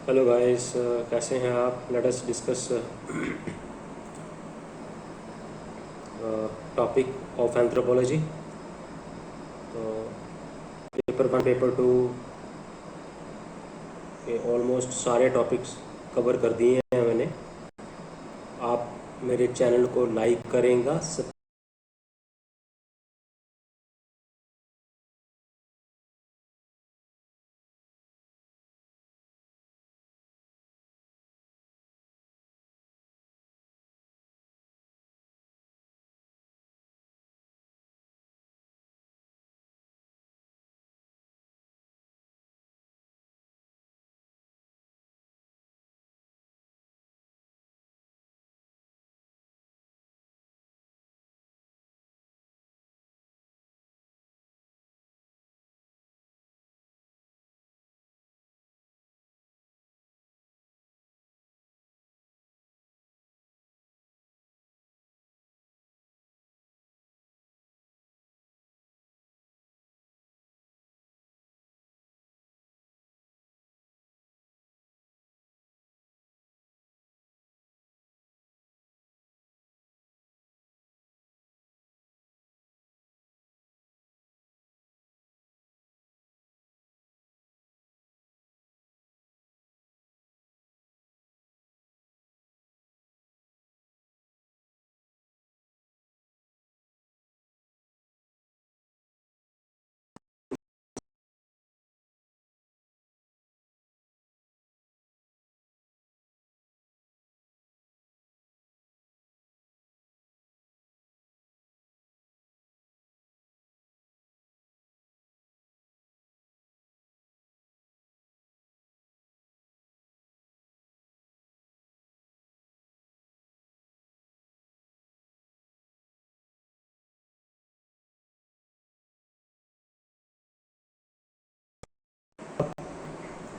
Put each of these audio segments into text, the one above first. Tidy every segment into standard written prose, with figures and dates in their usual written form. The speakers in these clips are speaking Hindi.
हेलो गाइस, कैसे हैं आप? Let us discuss topic of anthropology. तो पेपर 1 पेपर 2 के ऑलमोस्ट सारे टॉपिक्स कवर कर दिए हैं मैंने। आप मेरे चैनल को लाइक करेंगे,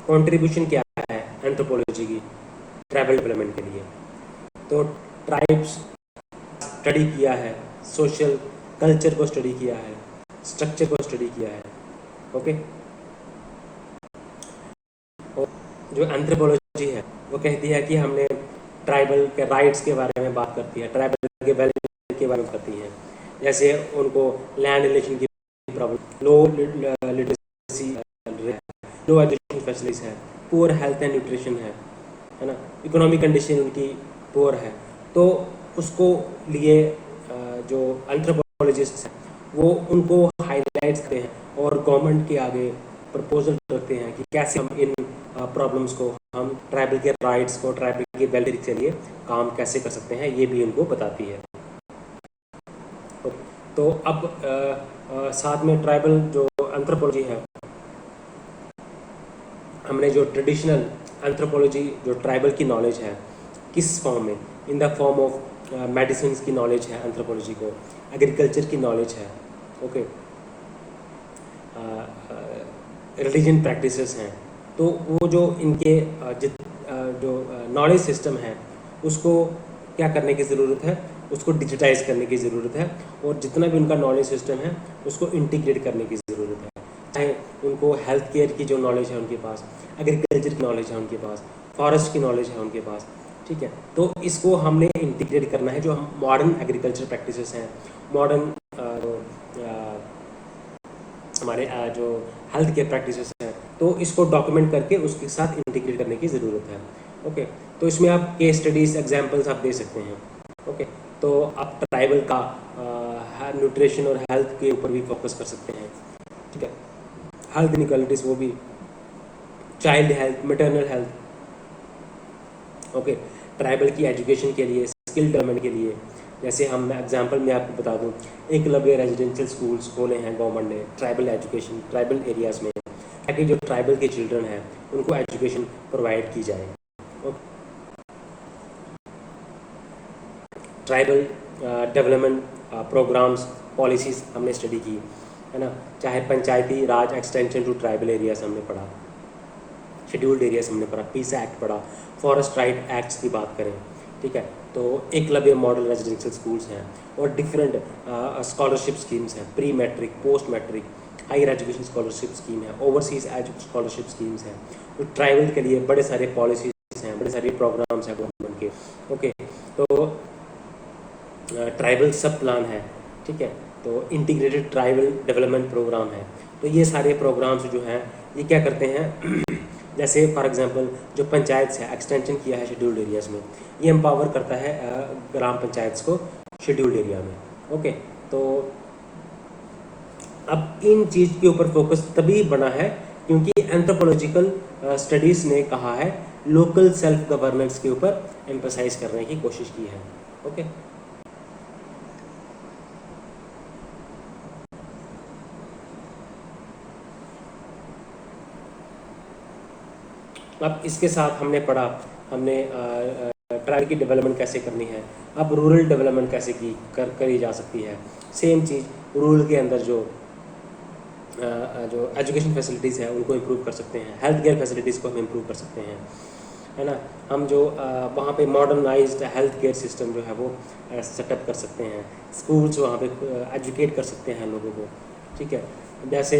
कंट्रीब्यूशन क्या है एंथ्रोपोलॉजी की ट्रैवल डेवलपमेंट के लिए। तो ट्राइब्स स्टडी किया है, सोशल कल्चर को स्टडी किया है, स्ट्रक्चर को स्टडी किया है। ओके। और जो एंथ्रोपोलॉजी है वो कहती है कि हमने ट्राइबल के राइट्स के बारे में बात करती है, ट्राइबल के वैल्यू के बारे में करती है। जैसे उनको लैंड रिलेशन की प्रॉब्लम, लो लिटरेसी, लो एजुकेशन फैसिलिटीज है, पुअर हेल्थ एंड न्यूट्रिशन है ना, इकोनॉमिक कंडीशन उनकी पुअर है। तो उसको लिए जो एंथ्रोपोलॉजिस्ट हैं वो उनको हाईलाइट करते हैं और गवर्नमेंट के आगे प्रपोजल रखते हैं कि कैसे हम इन प्रॉब्लम्स को, हम ट्राइबल के राइट्स को, ट्राइबल के वेलफेयर के लिए काम कैसे कर सकते हैं, ये भी उनको बताती है। तो अब साथ में ट्राइबल जो एंथ्रोपोलॉजी है, हमने जो ट्रेडिशनल एंथ्रोपोलॉजी जो ट्राइबल की नॉलेज है किस फॉर्म में, in the form of medicine की नॉलेज है एंथ्रोपोलॉजी को, एग्रीकल्चर की नॉलेज है, ओके, रिलीजन प्रैक्टिसेस हैं। तो वो जो इनके जो नॉलेज सिस्टम है उसको क्या करने की ज़रूरत है, उसको डिजिटाइज करने की ज़रूरत है। और जितना भी उनका नॉलेज सिस्टम है उसको इंटीग्रेट करने की ज़रूरत है। चाहे उनको हेल्थ केयर की जो नॉलेज है उनके पास, एग्रीकल्चर की नॉलेज है उनके पास, फॉरेस्ट की नॉलेज है उनके पास, ठीक है। तो इसको हमने इंटीग्रेट करना है। जो हम मॉडर्न एग्रीकल्चर प्रैक्टिसेस हैं, मॉडर्न हमारे जो हेल्थ केयर प्रैक्टिसेस हैं, तो इसको डॉक्यूमेंट करके उसके साथ इंटीग्रेट करने की ज़रूरत है। ओके। तो इसमें आप केस स्टडीज़ एग्जांपल्स आप दे सकते हैं। ओके। तो आप ट्राइबल का न्यूट्रिशन और हेल्थ के ऊपर भी फोकस कर सकते हैं, ठीक है। हेल्थ इनइक्वालिटीज़, वो भी child health, maternal health, okay. Tribal की एजुकेशन के लिए, स्किल डेवलपमेंट के लिए, जैसे हम एग्जांपल में आपको बता दूं, एकलव्य रेजिडेंशियल स्कूल्स खोले हैं गवर्नमेंट ने ट्राइबल एजुकेशन, ट्राइबल एरियाज़ में, ताकि जो ट्राइबल के चिल्ड्रन हैं उनको एजुकेशन प्रोवाइड की जाए। ट्राइबल डेवलपमेंट प्रोग्राम्स, पॉलिसीज़ हमने स्टडी की, है ना। चाहे पंचायती राज एक्सटेंशन टू ट्राइबल एरियाज हमने पढ़ा, शेड्यूल्ड एरियाज हमने पढ़ा, पीस एक्ट पढ़ा, फॉरेस्ट राइट एक्ट्स की बात करें, ठीक है। तो एकलव्य मॉडल रेजिडेंशियल स्कूल्स हैं और डिफरेंट स्कॉलरशिप स्कीम्स हैं, pre matric, post matric, higher education scholarship scheme है, ओवरसीज स्कॉलरशिप स्कीम्स हैं, तो ट्राइबल के लिए बड़े सारे पॉलिसीज हैं, बड़े सारे प्रोग्राम्स हैं गवर्नमेंट के। ओके, तो ट्राइबल सब प्लान है, ठीक है, तो इंटीग्रेटेड ट्राइबल डेवलपमेंट प्रोग्राम है। तो ये सारे प्रोग्राम्स जो हैं ये क्या करते हैं जैसे फॉर एग्जांपल जो पंचायत से एक्सटेंशन किया है शेड्यूल्ड एरियाज़ में, ये एम्पावर करता है ग्राम पंचायत को शेड्यूल्ड एरिया में। ओके, तो अब इन चीज़ के ऊपर फोकस तभी बना है क्योंकि एंथ्रोपोलॉजिकल स्टडीज़ ने कहा है, लोकल सेल्फ गवर्नेंस के ऊपर एम्फसाइज करने की कोशिश की है। ओके, अब इसके साथ हमने पढ़ा, हमने ट्राइब की डेवलपमेंट कैसे करनी है, अब रूरल डेवलपमेंट कैसे करी जा सकती है। सेम चीज़ रूरल के अंदर जो एजुकेशन फैसिलिटीज़ हैं उनको इम्प्रूव कर सकते हैं, हेल्थ केयर फैसिलिटीज़ को हम इम्प्रूव कर सकते हैं, है ना। हम जो वहाँ पे मॉडर्नाइज्ड हेल्थ केयर सिस्टम जो है वो सेटअप कर सकते हैं, स्कूल्स वहाँ पे एजुकेट कर सकते हैं लोगों को, ठीक है। जैसे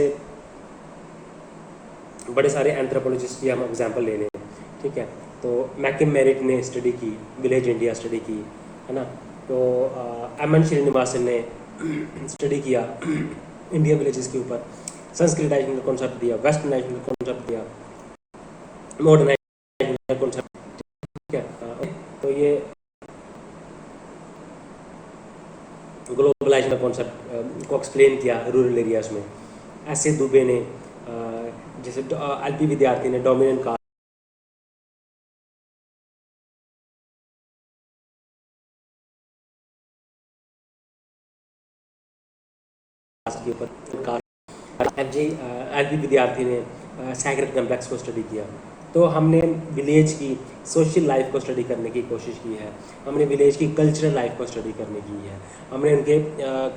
बड़े सारे एंथ्रोपोलॉजिस्ट की हम एग्जांपल ले लें, ठीक है, तो मैकिम मेरिट ने स्टडी की, विलेज इंडिया स्टडी की, है ना। तो एम.एन. श्रीनिवासन ने स्टडी किया इंडिया विलेजेस के ऊपर, संस्कृताइजेशन का कॉन्सेप्ट दिया, वेस्टर्नाइजेशन का कॉन्सेप्ट दिया, मॉडर्नाइजेशन का कॉन्सेप्ट, ठीक है। तो ये ग्लोबलाइजेशन का कॉन्सेप्ट को एक्सप्लेन किया रूरल एरियाज में। ऐसे दुबे ने जैसे एलपी विद्यार्थी ने डोमिनेंट कास्ट के ऊपर, एलपी विद्यार्थी ने सैक्रेड कॉम्प्लेक्स को स्टडी किया। तो हमने विलेज की सोशल लाइफ को स्टडी करने की कोशिश की है, हमने विलेज की कल्चरल लाइफ को स्टडी करने की है, हमने उनके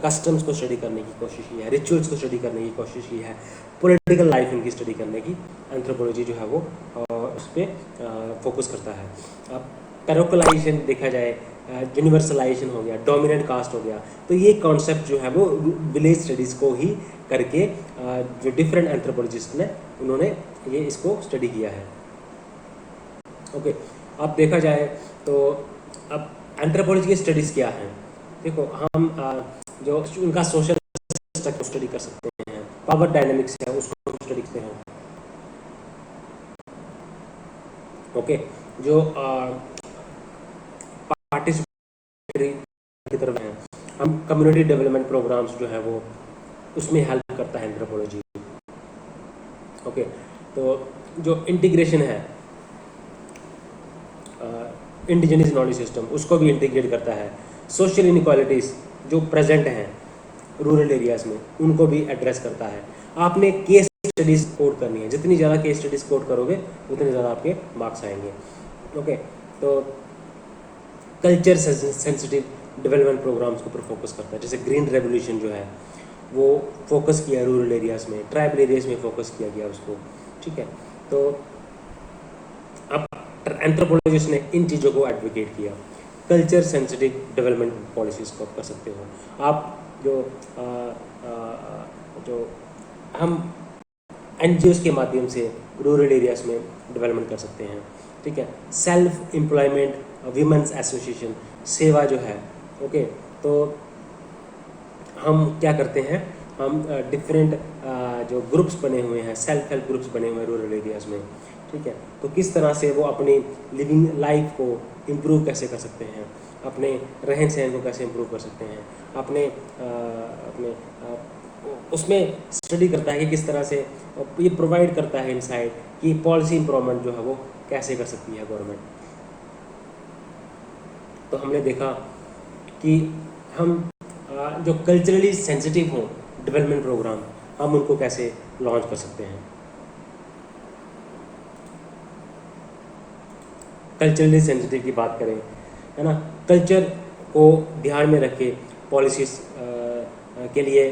कस्टम्स को स्टडी करने की कोशिश की है, रिचुअल्स को स्टडी करने की कोशिश की है, पॉलिटिकल लाइफ इनकी स्टडी करने की एंथ्रोपोलॉजी जो है वो उस पर फोकस करता है। अब पैरोकलाइजेशन देखा जाए, यूनिवर्सलाइजेशन हो गया, डोमिनेंट कास्ट हो गया, तो ये कॉन्सेप्ट जो है वो विलेज स्टडीज़ को ही करके जो डिफरेंट एंथ्रोपोलॉजिस्ट ने उन्होंने ये इसको स्टडी किया है। ओके, अब देखा जाए तो अब एंथ्रोपोलॉजी की स्टडीज़ क्या हैं। देखो, हम जो उनका सोशल स्ट्रक्चर स्टडी कर सकते हैं, पावर डायनेमिक्स है उसको हम स्टडी करते हैं। ओके, जो पार्टिसिपेटरी की तरफ हैं, हम कम्युनिटी डेवलपमेंट प्रोग्राम्स जो है वो उसमें हेल्प करता है एंथ्रोपोलॉजी। ओके, तो जो इंटीग्रेशन है इंडिजिनस नॉलेज सिस्टम, उसको भी इंटीग्रेट करता है। सोशल इनइक्वालिटीज़ जो प्रेजेंट हैं रूरल एरियाज़ में उनको भी एड्रेस करता है। आपने केस स्टडीज़ कोड करनी है, जितनी ज़्यादा केस स्टडीज़ कोड करोगे उतने ज़्यादा आपके मार्क्स आएंगे। ओके, तो कल्चर सेंसिटिव डेवलपमेंट प्रोग्राम्स के ऊपर फोकस करता है। जैसे ग्रीन रेवोल्यूशन जो है वो फोकस किया रूरल एरियाज़ में, ट्राइबल एरियाज़ में फोकस किया गया उसको, ठीक है। तो अब एंथ्रोपोलॉजिस्ट ने इन चीज़ों को एडवोकेट किया। कल्चर सेंसिटिव डेवलपमेंट पॉलिसीज़ को आप कर सकते हो। आप जो हम NGOs के माध्यम से रूरल एरियाज़ में डेवलपमेंट कर सकते हैं, ठीक है। सेल्फ एम्प्लॉयमेंट वीमेंस एसोसिएशन सेवा जो है, ओके, तो हम क्या करते हैं, हम डिफरेंट जो ग्रुप्स बने हुए हैं, सेल्फ हेल्प ग्रुप्स बने हुए हैं रूरल एरियाज़ में, ठीक है। तो किस तरह से वो अपनी लिविंग लाइफ को इम्प्रूव कैसे कर सकते हैं, अपने रहन सहन को कैसे इम्प्रूव कर सकते हैं, अपने उसमें स्टडी करता है कि किस तरह से ये प्रोवाइड करता है इनसाइट कि पॉलिसी इम्प्रूवमेंट जो है वो कैसे कर सकती है गवर्नमेंट। तो हमने देखा कि हम जो कल्चरली सेंसिटिव हों डेवलपमेंट प्रोग्राम, हम उनको कैसे लॉन्च कर सकते हैं। कल्चरली सेंसिटिव की बात करें, है ना, कल्चर को ध्यान में रख के पॉलिसीज़ के लिए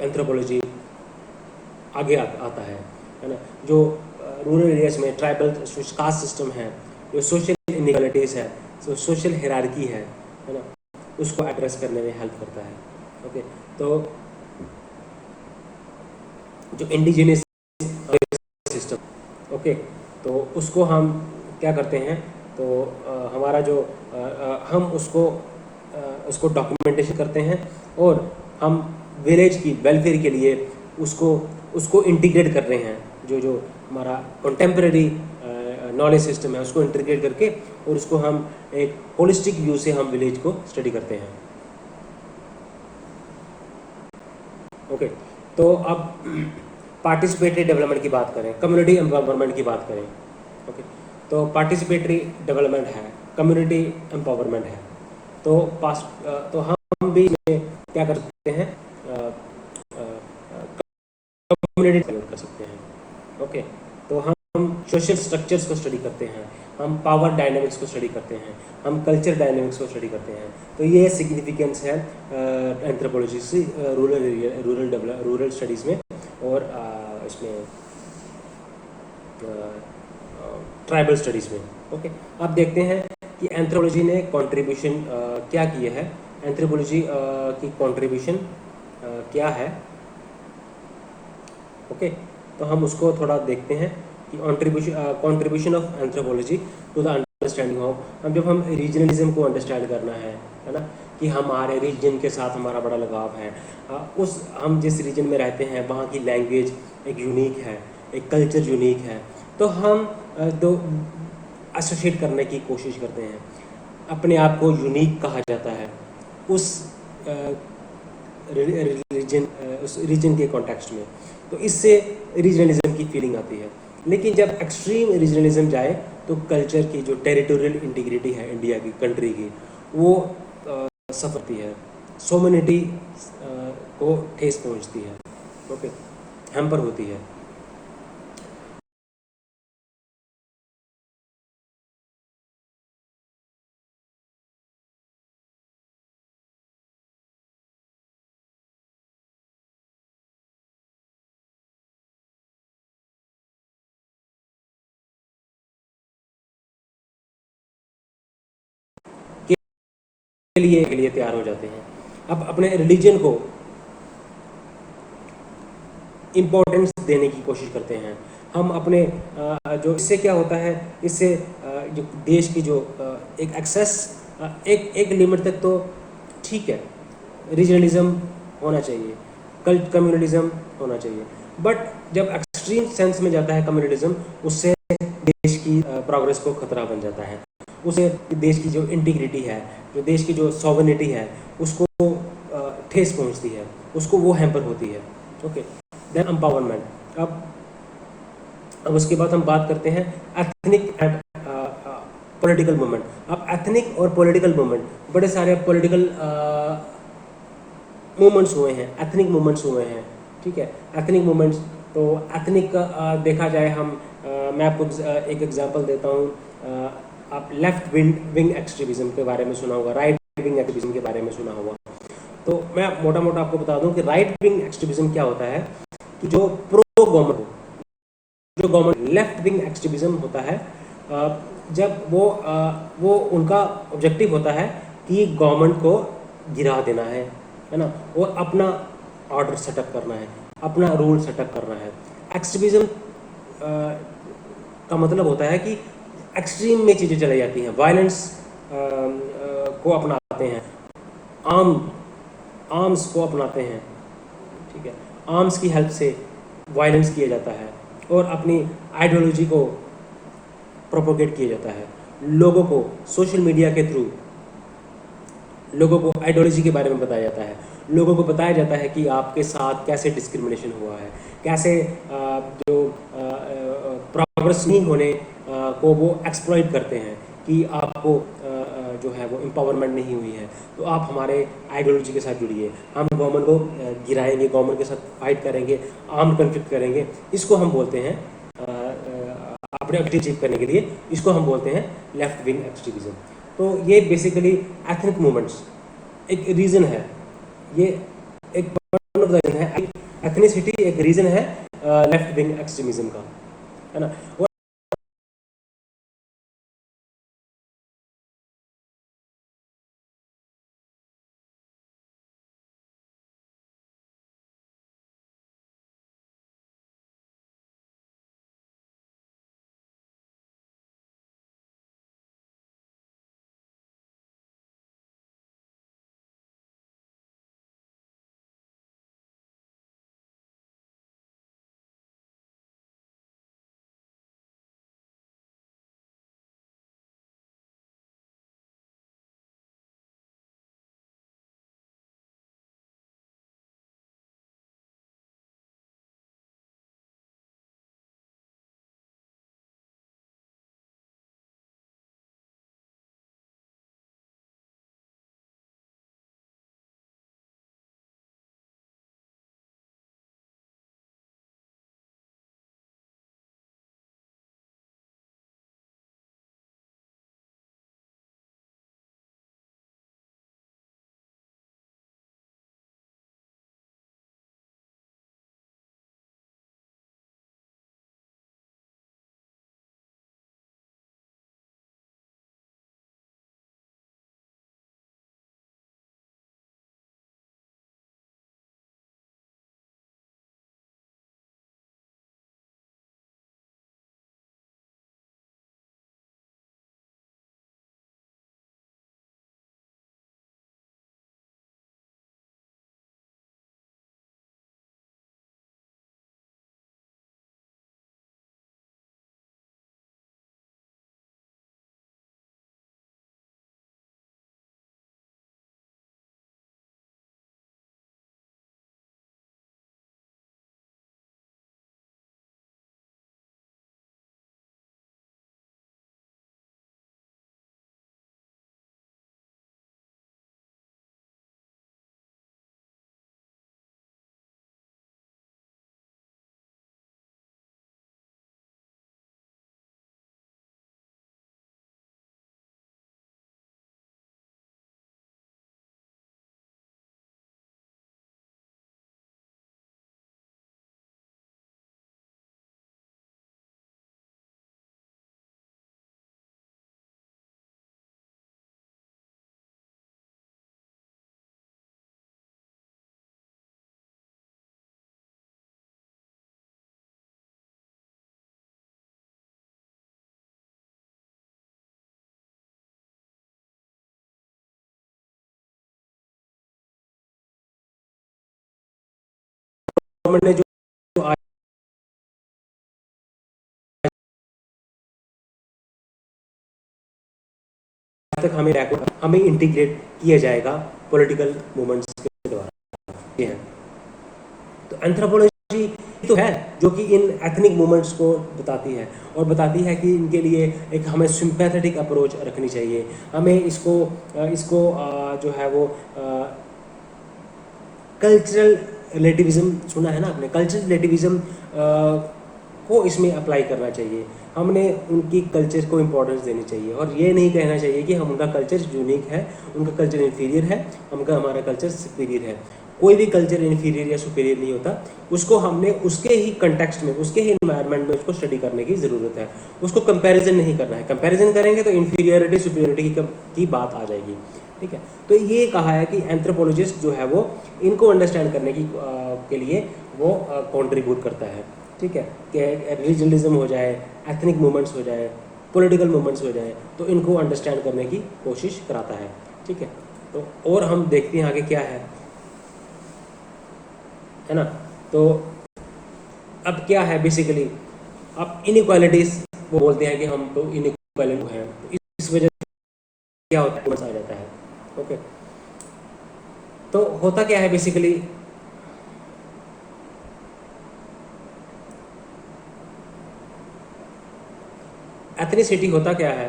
एंथ्रोपोलॉजी आगे आता है ना। जो रूरल एरियाज में ट्राइबल कास्ट सिस्टम है, जो सोशल इनइक्वालिटीज़ है, जो सोशल हायरार्की है ना, उसको एड्रेस करने में हेल्प करता है। ओके, तो जो इंडिजिनियस सिस्टम। ओके, तो उसको हम क्या करते हैं, तो हमारा जो हम उसको डॉक्यूमेंटेशन करते हैं, और हम विलेज की वेलफेयर के लिए उसको उसको इंटीग्रेट कर रहे हैं। जो जो हमारा कंटेम्प्रेरी नॉलेज सिस्टम है उसको इंटीग्रेट करके, और उसको हम एक होलिस्टिक व्यू से हम विलेज को स्टडी करते हैं। ओके, तो अब पार्टिसिपेटरी डेवलपमेंट की बात करें, कम्युनिटी एम्पावरमेंट की बात करें। ओके, तो पार्टिसिपेटरी डेवलपमेंट है, कम्युनिटी एम्पावरमेंट है। तो तो हम भी इसमें क्या कर सकते हैं, कम्युनिटी डेवलप कर सकते हैं। ओके, तो हम सोशल स्ट्रक्चर्स को स्टडी करते हैं, हम पावर डायनेमिक्स को स्टडी करते हैं, हम कल्चर डायनेमिक्स को स्टडी करते हैं। तो ये सिग्निफिकेंस है एंथ्रोपोलॉजी से रूरल एरिया, रूरल स्टडीज़ में, और इसमें ट्राइबल स्टडीज़ में। ओके, अब देखते हैं कि एंथ्रोपोलॉजी ने कंट्रीब्यूशन क्या किया है। एंथ्रोपोलॉजी की कंट्रीब्यूशन क्या है। ओके, तो हम उसको थोड़ा देखते हैं कि contribution of anthropology to the understanding of, हम जब हम रीजनलिज्म को अंडरस्टैंड करना है ना, कि हमारे रीजन के साथ हमारा बड़ा लगाव है, उस हम जिस रीजन में रहते हैं वहाँ की लैंग्वेज एक यूनिक है, एक कल्चर यूनिक है, तो हम दो एसोसिएट करने की कोशिश करते हैं। अपने आप को यूनिक कहा जाता है उस रीजन उस रीजन के कॉन्टेक्स्ट में, तो इससे रीजनलिज्म की फीलिंग आती है। लेकिन जब एक्सट्रीम रीजनलिज्म जाए तो कल्चर की जो टेरिटोरियल इंटीग्रिटी है इंडिया की कंट्री की, वो सफरती है, सोमनिटी को ठेस पहुंचती है। ओके, हैम्पर होती है। के लिए तैयार हो जाते हैं, अब अपने रिलीजन को इम्पोर्टेंस देने की कोशिश करते हैं। हम अपने जो इससे क्या होता है, इससे जो देश की जो एक एक्सेस, एक एक लिमिट तक तो ठीक है, रीजनलिज्म होना चाहिए, कम्युनलिज्म होना चाहिए, बट जब एक्सट्रीम सेंस में जाता है कम्युनलिज्म, उससे देश की प्रोग्रेस को खतरा बन जाता है, उसे देश की जो इंटीग्रिटी है, जो देश की जो सॉवरेनिटी है, उसको ठेस पहुंचती है, उसको वो हैम्पर होती है। Okay, then empowerment. अब उसके बाद हम बात करते हैं एथनिक एंड पॉलिटिकल मूवमेंट। अब एथनिक और पॉलिटिकल मूवमेंट, बड़े सारे पॉलिटिकल मूवमेंट्स हुए हैं, एथनिक मूवमेंट्स हुए हैं। ठीक है, एथनिक मूवमेंट्स, तो एथनिक का देखा जाए हम, मैं आपको एक एग्जांपल देता हूँ। आप लेफ्ट विंग एक्सट्रीमिज्म के बारे में सुना होगा, राइट विंग एक्सट्रीमिज्म के बारे में सुना होगा। तो मैं मोटा मोटा आपको बता दूं कि राइट विंग एक्सट्रीमिज्म क्या होता है, कि जो प्रो गवर्नमेंट हो, जो गवर्नमेंट, लेफ्ट विंग एक्सट्रीमिज्म होता है जब वो उनका ऑब्जेक्टिव होता है कि गवर्नमेंट को गिरा देना है ना, और अपना ऑर्डर सेटअप करना है, अपना रूल सेटअप करना है। एक्सट्रीमिज्म का मतलब होता है कि एक्सट्रीम में चीज़ें चलाई जाती हैं, वायलेंस को अपनाते हैं, आर्म आर्म्स को अपनाते हैं। ठीक है, आर्म्स की हेल्प से वायलेंस किया जाता है, और अपनी आइडियोलॉजी को प्रोपोगेट किया जाता है। लोगों को सोशल मीडिया के थ्रू लोगों को आइडियोलॉजी के बारे में बताया जाता है, लोगों को बताया जाता है कि आपके साथ कैसे डिस्क्रिमिनेशन हुआ है, कैसे जो प्रोग्रेस नहीं होने को वो एक्सप्लॉइट करते हैं, कि आपको जो है वो एम्पावरमेंट नहीं हुई है, तो आप हमारे आइडियोलॉजी के साथ जुड़िए, हम गवर्नमेंट को गिराएंगे, गवर्नमेंट के साथ फाइट करेंगे, आर्म्ड कन्फ्लिक्ट करेंगे। इसको हम बोलते हैं अपने ऑब्जेक्टिव अचीव करने के लिए, इसको हम बोलते हैं लेफ्ट विंग एक्सट्रीमिज्म। तो ये बेसिकली एथनिक मूवमेंट्स एक रीज़न है, ये एक वन ऑफ द रीजन है, एथनिसिटी एक रीज़न है लेफ्ट विंग एक्सट्रीमिज्म का, है ना। गवर्नमेंट ने जो आज तक हमें इंटीग्रेट किया जाएगा पॉलिटिकल मूवमेंट्स के द्वारा, ये है। तो एंथ्रोपोलॉजी तो है जो कि इन एथनिक मूवमेंट्स को बताती है, और बताती है कि इनके लिए एक हमें सिंपैथेटिक अप्रोच रखनी चाहिए। हमें इसको इसको जो है वो कल्चरल रिलेटिविज्म, सुना है ना आपने, कल्चरल रिलेटिविज्म को इसमें अप्लाई करना चाहिए। हमने उनकी कल्चर को इम्पोर्टेंस देनी चाहिए, और ये नहीं कहना चाहिए कि हम उनका कल्चर यूनिक है, उनका कल्चर इन्फीरियर है, हमारा कल्चर सुपीरियर है। कोई भी कल्चर इन्फीरियर या सुपीरियर नहीं होता, उसको हमने उसके ही कंटेक्स्ट में, उसके ही एनवायरनमेंट में उसको स्टडी करने की ज़रूरत है। उसको कंपैरिजन नहीं करना है, कंपैरिजन करेंगे तो इन्फीरियरिटी सुपीरियरिटी की बात आ जाएगी, ठीक है। तो ये कहा है कि एंथ्रोपोलॉजिस्ट जो है वो इनको अंडरस्टैंड करने के लिए वो कंट्रीब्यूट करता है, ठीक है, कि रिलीजनलिज्म हो जाए, एथनिक मूवमेंट्स हो जाए, पॉलिटिकल मूवमेंट्स हो जाए, तो इनको अंडरस्टैंड करने की कोशिश कराता है, ठीक है। तो और हम देखते हैं आगे क्या है ना। तो अब क्या है बेसिकली, अब इनइक्वालिटीज वो बोलते हैं कि हम तो इनइक्वालिटी हैं, तो इस वजह से क्या होता है, आ जाता है, ओके। तो होता क्या है बेसिकली, एथनिसिटी होता क्या है,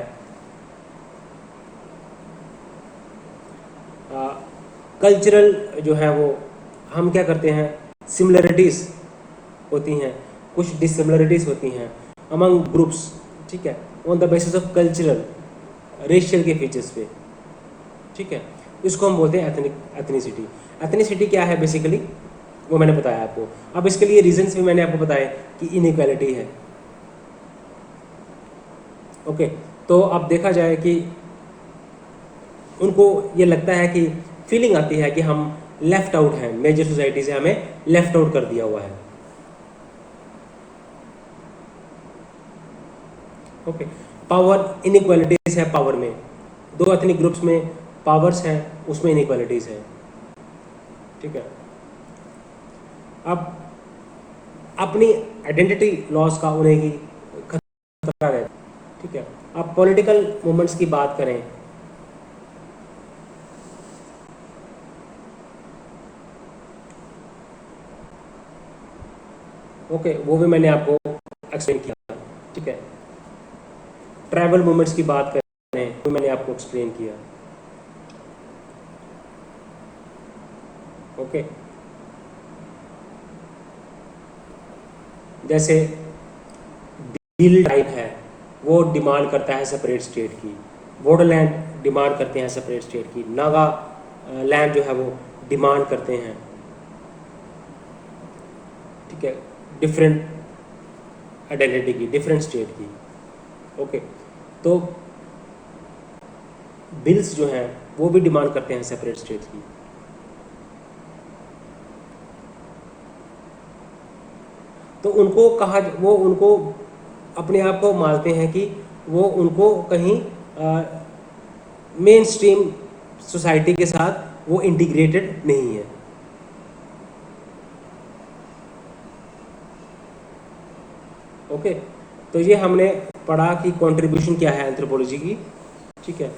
कल्चरल जो है वो हम क्या करते हैं, सिमिलरिटीज़ होती हैं, कुछ डिसिमिलरिटीज़ होती हैं अमंग ग्रुप्स, ठीक है, on the basis of cultural racial के फीचर्स पे, ठीक है। इसको हम बोलते हैं एथनिसिटी। एथनिसिटी क्या है बेसिकली, वो मैंने बताया आपको। अब इसके लिए रीजंस भी मैंने आपको बताया कि इनइक्वालिटी है, ओके। तो अब देखा जाए कि उनको ये लगता है कि फीलिंग आती है कि हम लेफ्ट आउट हैं, मेजर सोसाइटी से हमें लेफ्ट आउट कर दिया हुआ है, ओके। पावर इनइक्वालिटीज है, पावर में दो एथनिक ग्रुप्स में पावर्स हैं, उसमें इनइक्वालिटीज है, ठीक है। अब अपनी आइडेंटिटी लॉस का उन्हें ही खतरा है, ठीक है। अब पॉलिटिकल मूवमेंट्स की बात करें, ओके, वो भी मैंने आपको एक्सप्लेन किया, ठीक है। ट्राइबल मूवमेंट्स की बात करें तो मैंने आपको एक्सप्लेन किया, ओके। जैसे भील ट्राइब है, वो डिमांड करता है सेपरेट स्टेट की, बोडोलैंड डिमांड करते हैं सेपरेट स्टेट की, नागा लैंड जो है वो डिमांड करते हैं, ठीक है, डिफरेंट आइडेंटिटी की, डिफरेंट स्टेट की, ओके। तो बिल्स जो हैं वो भी डिमांड करते हैं सेपरेट स्टेट की। तो उनको कहा, वो उनको अपने आप को मानते हैं कि वो उनको कहीं मेन स्ट्रीम सोसाइटी के साथ वो इंटीग्रेटेड नहीं है, ओके। तो ये हमने पढ़ा कि कंट्रीब्यूशन क्या है एंथ्रोपोलॉजी की, ठीक है।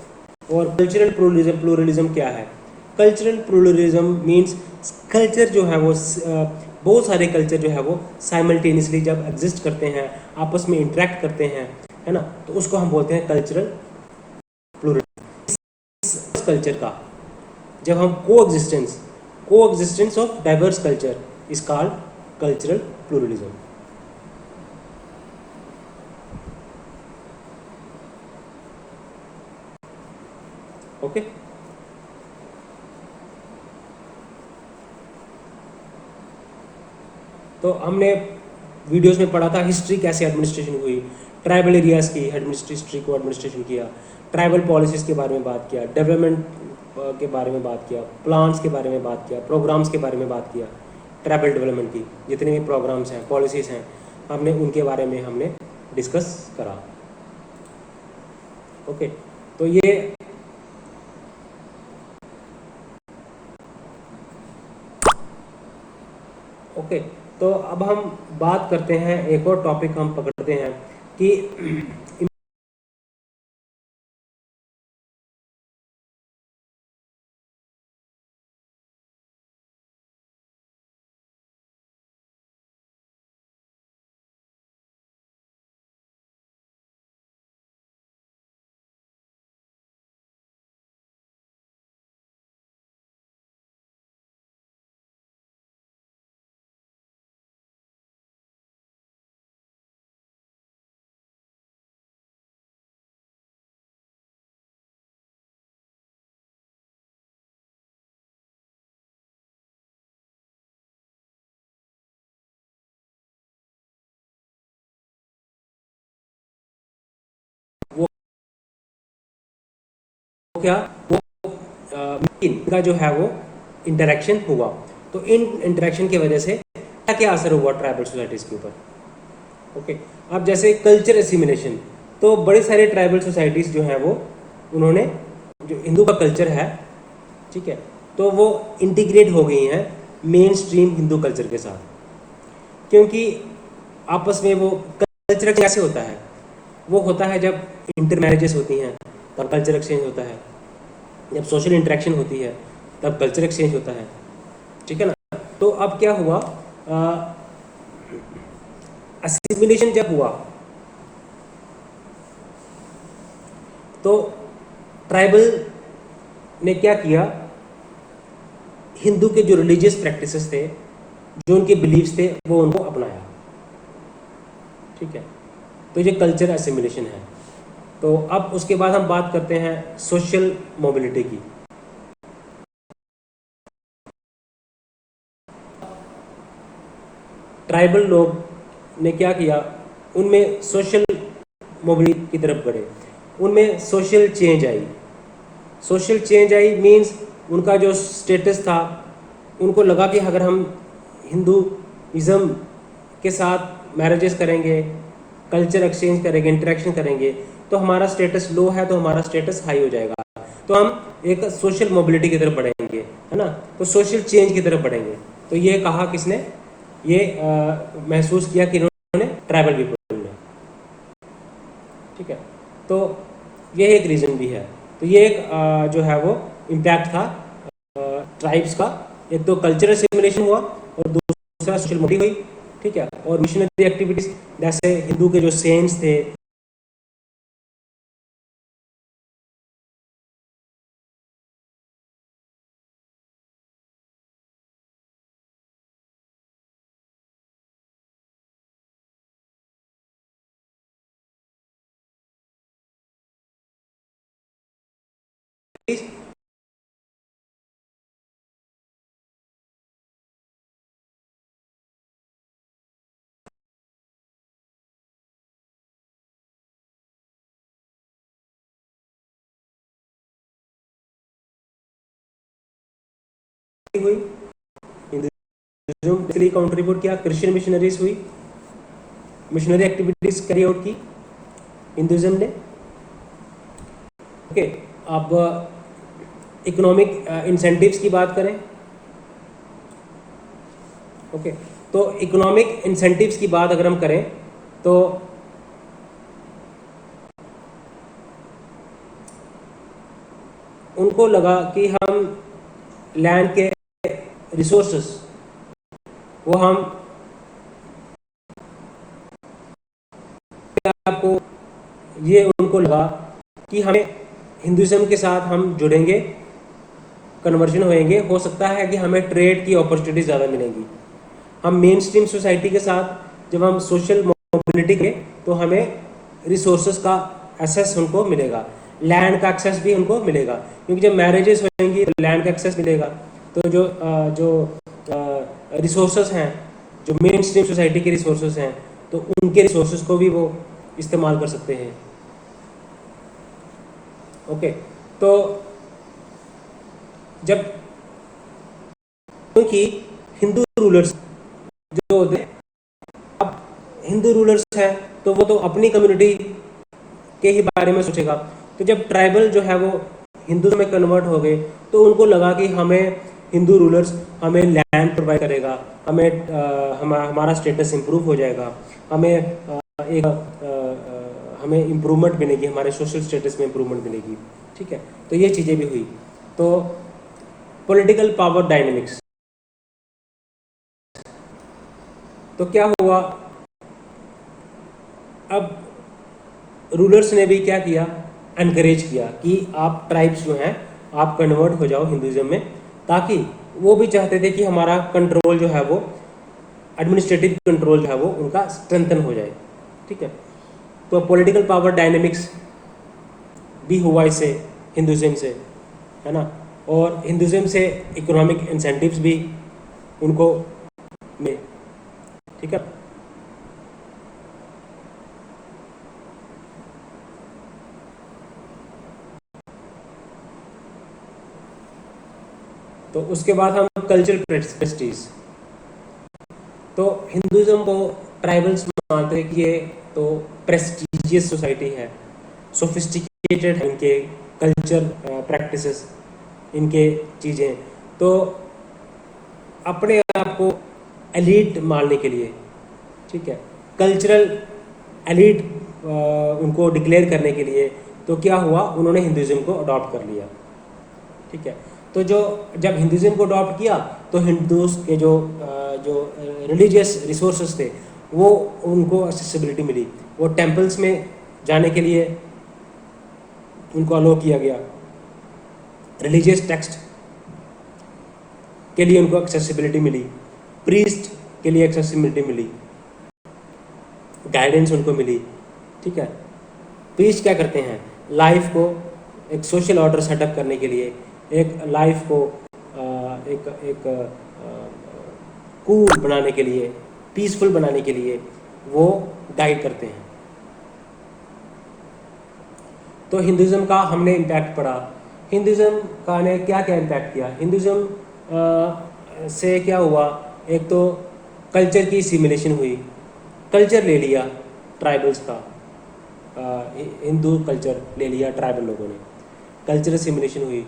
और कल्चरल प्लूरलिज्म क्या है। कल्चरल प्लूरलिज्म मींस कल्चर जो है वो बहुत सारे कल्चर जो है वो साइमल्टेनियसली जब एग्जिस्ट करते हैं, आपस में इंटरेक्ट करते हैं, है ना, तो उसको हम बोलते हैं कल्चरल प्लूरलिज्म। कल्चर का जब हम को existence of diverse culture is called cultural pluralism, okay. तो हमने वीडियोस में पढ़ा था हिस्ट्री कैसे एडमिनिस्ट्रेशन हुई, ट्राइबल एरियाज की हिस्ट्री को एडमिनिस्ट्रेशन किया, ट्राइबल पॉलिसीज़ के बारे में बात किया, डेवलपमेंट के बारे में बात किया, प्लान्स के बारे में बात किया, प्रोग्राम्स के बारे में बात किया, ट्राइबल डेवलपमेंट की जितने भी प्रोग्राम्स हैं, पॉलिसीज़ हैं, हमने उनके बारे में हमने डिस्कस करा, ओके। तो ये ओके तो अब हम बात करते हैं, एक और टॉपिक हम पकड़ते हैं कि वो क्या वो इनका जो है वो इंटरेक्शन हुआ, तो इन इंटरेक्शन की वजह से क्या क्या असर हुआ ट्राइबल सोसाइटीज़ के ऊपर। ओके, अब जैसे कल्चर एसिमिलेशन, तो बड़े सारे ट्राइबल सोसाइटीज़ जो हैं वो उन्होंने जो हिंदू का कल्चर है, ठीक है, तो वो इंटीग्रेट हो गई हैं मेन स्ट्रीम हिंदू कल्चर के साथ। क्योंकि आपस में वो कल्चर कैसे होता है, वो होता है जब इंटर मैरिजेस होती हैं तब कल्चर एक्सचेंज होता है, जब सोशल इंटरेक्शन होती है तब कल्चर एक्सचेंज होता है, ठीक है ना। तो अब क्या हुआ, असिमिलेशन जब हुआ तो ट्राइबल ने क्या किया, हिंदू के जो रिलीजियस प्रैक्टिसेस थे, जो उनके बिलीव्स थे, वो उनको अपनाया, ठीक है। तो ये कल्चर असिमिलेशन है। तो अब उसके बाद हम बात करते हैं सोशल मोबिलिटी की। ट्राइबल लोग ने क्या किया, उनमें सोशल मोबिलिटी की तरफ बढ़े, उनमें social change I. Social change I means उनका जो स्टेटस था, उनको लगा कि अगर हम हिंदूइज़्म के साथ मैरिजेस करेंगे, कल्चर एक्सचेंज करेंगे, इंटरेक्शन करेंगे, तो हमारा स्टेटस लो है तो हमारा स्टेटस हाई हो जाएगा, तो हम एक सोशल मोबिलिटी की तरफ बढ़ेंगे, है ना, तो सोशल चेंज की तरफ बढ़ेंगे। तो ये कहा किसने, ये महसूस किया कि इन्होंने ट्राइबल पीपल ने, ठीक है। तो ये एक रीज़न भी है। तो ये एक जो है वो इम्पैक्ट था ट्राइब्स का। एक तो कल्चरल सिमुलेशन हुआ और दूसरा सोशल मोबिलिटी हुई, ठीक है। और मिशनरी एक्टिविटीज, जैसे हिंदू के जो सेंट्स थे, हुई, हिंदुइज्म कंट्रीब्यूट किया, क्रिश्चियन मिशनरीज हुई, मिशनरी एक्टिविटीज कैरी आउट की हिंदुइज्म ने। ओके, अब इकोनॉमिक इंसेंटिव्स की बात करें। ओके, तो इकोनॉमिक इंसेंटिव्स की बात अगर हम करें तो उनको लगा कि हम लैंड के रिसोर्सेस वो हम आपको, ये उनको लगा कि हमें हिंदुइज्म के साथ हम जुड़ेंगे, कन्वर्जन होएंगे, हो सकता है कि हमें ट्रेड की अपॉर्चुनिटी ज़्यादा मिलेंगी। हम मेन स्ट्रीम सोसाइटी के साथ जब हम सोशल मोबिलिटी करें तो हमें रिसोर्सेज का एक्सेस उनको मिलेगा, लैंड का एक्सेस भी उनको मिलेगा, क्योंकि जब मैरिजेस होंगी तो लैंड का एक्सेस मिलेगा। तो जो रिसोर्सेज हैं, जो मेन स्ट्रीम सोसाइटी के रिसोर्सेज हैं, तो उनके रिसोर्सेज को भी वो इस्तेमाल कर सकते हैं। ओके, तो जब, क्योंकि हिंदू रूलर्स जो होते हैं, अब हिंदू रूलर्स हैं तो वो तो अपनी कम्युनिटी के ही बारे में सोचेगा। तो जब ट्राइबल जो है वो हिंदू में कन्वर्ट हो गए तो उनको लगा कि हमें हिंदू रूलर्स हमें लैंड प्रोवाइड करेगा, हमें हमारा स्टेटस इम्प्रूव हो जाएगा, हमें हमें इम्प्रूवमेंट मिलेगी, हमारे सोशल स्टेटस में इम्प्रूवमेंट मिलेगी। ठीक है, तो ये चीज़ें भी हुई। तो पॉलिटिकल पावर डायनेमिक्स, तो क्या हुआ, अब रूलर्स ने भी क्या किया, एनकरेज किया कि आप ट्राइब्स जो हैं आप कन्वर्ट हो जाओ हिंदुज़म में, ताकि वो भी चाहते थे कि हमारा कंट्रोल जो है वो एडमिनिस्ट्रेटिव कंट्रोल जो है वो उनका स्ट्रेंथन हो जाए। ठीक है, तो पॉलिटिकल पावर डायनेमिक्स भी हुआ इससे, हिंदुज़म से, है ना, और हिंदुज़म से इकोनॉमिक इंसेंटिव्स भी उनको मिले। ठीक है, तो उसके बाद हम कल्चरल प्रेस्टीज, तो हिंदुज़म को ट्राइबल्स मानते हैं कि ये तो प्रेस्टिजियस सोसाइटी है, सोफिस्टिकेटेड है इनके कल्चर प्रैक्टिसेस, इनके चीज़ें, तो अपने आप को एलीट मानने के लिए, ठीक है, कल्चरल एलीट उनको डिक्लेयर करने के लिए, तो क्या हुआ, उन्होंने हिंदुज़म को अडॉप्ट कर लिया। ठीक है, तो जो जब हिंदुज़म को अडॉप्ट किया तो हिंदूज के जो रिलीजियस रिसोर्सेज थे वो उनको एक्सेसिबिलिटी मिली, वो टेम्पल्स में जाने के लिए उनको अलो किया गया, रिलीजियस टेक्स्ट के लिए उनको एक्सेसिबिलिटी मिली, प्रीस्ट के लिए एक्सेसिबिलिटी मिली, गाइडेंस उनको मिली। ठीक है, प्रीस्ट क्या करते हैं, लाइफ को एक सोशल ऑर्डर सेटअप करने के लिए, एक लाइफ को एक कूल बनाने के लिए, पीसफुल बनाने के लिए वो गाइड करते हैं। तो हिंदुज़म का हमने इम्पैक्ट पढ़ा, हिंदुज़म का ने क्या क्या इम्पैक्ट किया, हिंदुज़म से क्या हुआ, एक तो कल्चर की सिमुलेशन हुई, कल्चर ले लिया ट्राइबल्स का, हिंदू कल्चर ले लिया ट्राइबल लोगों ने, कल्चरल सिमुलेशन हुई।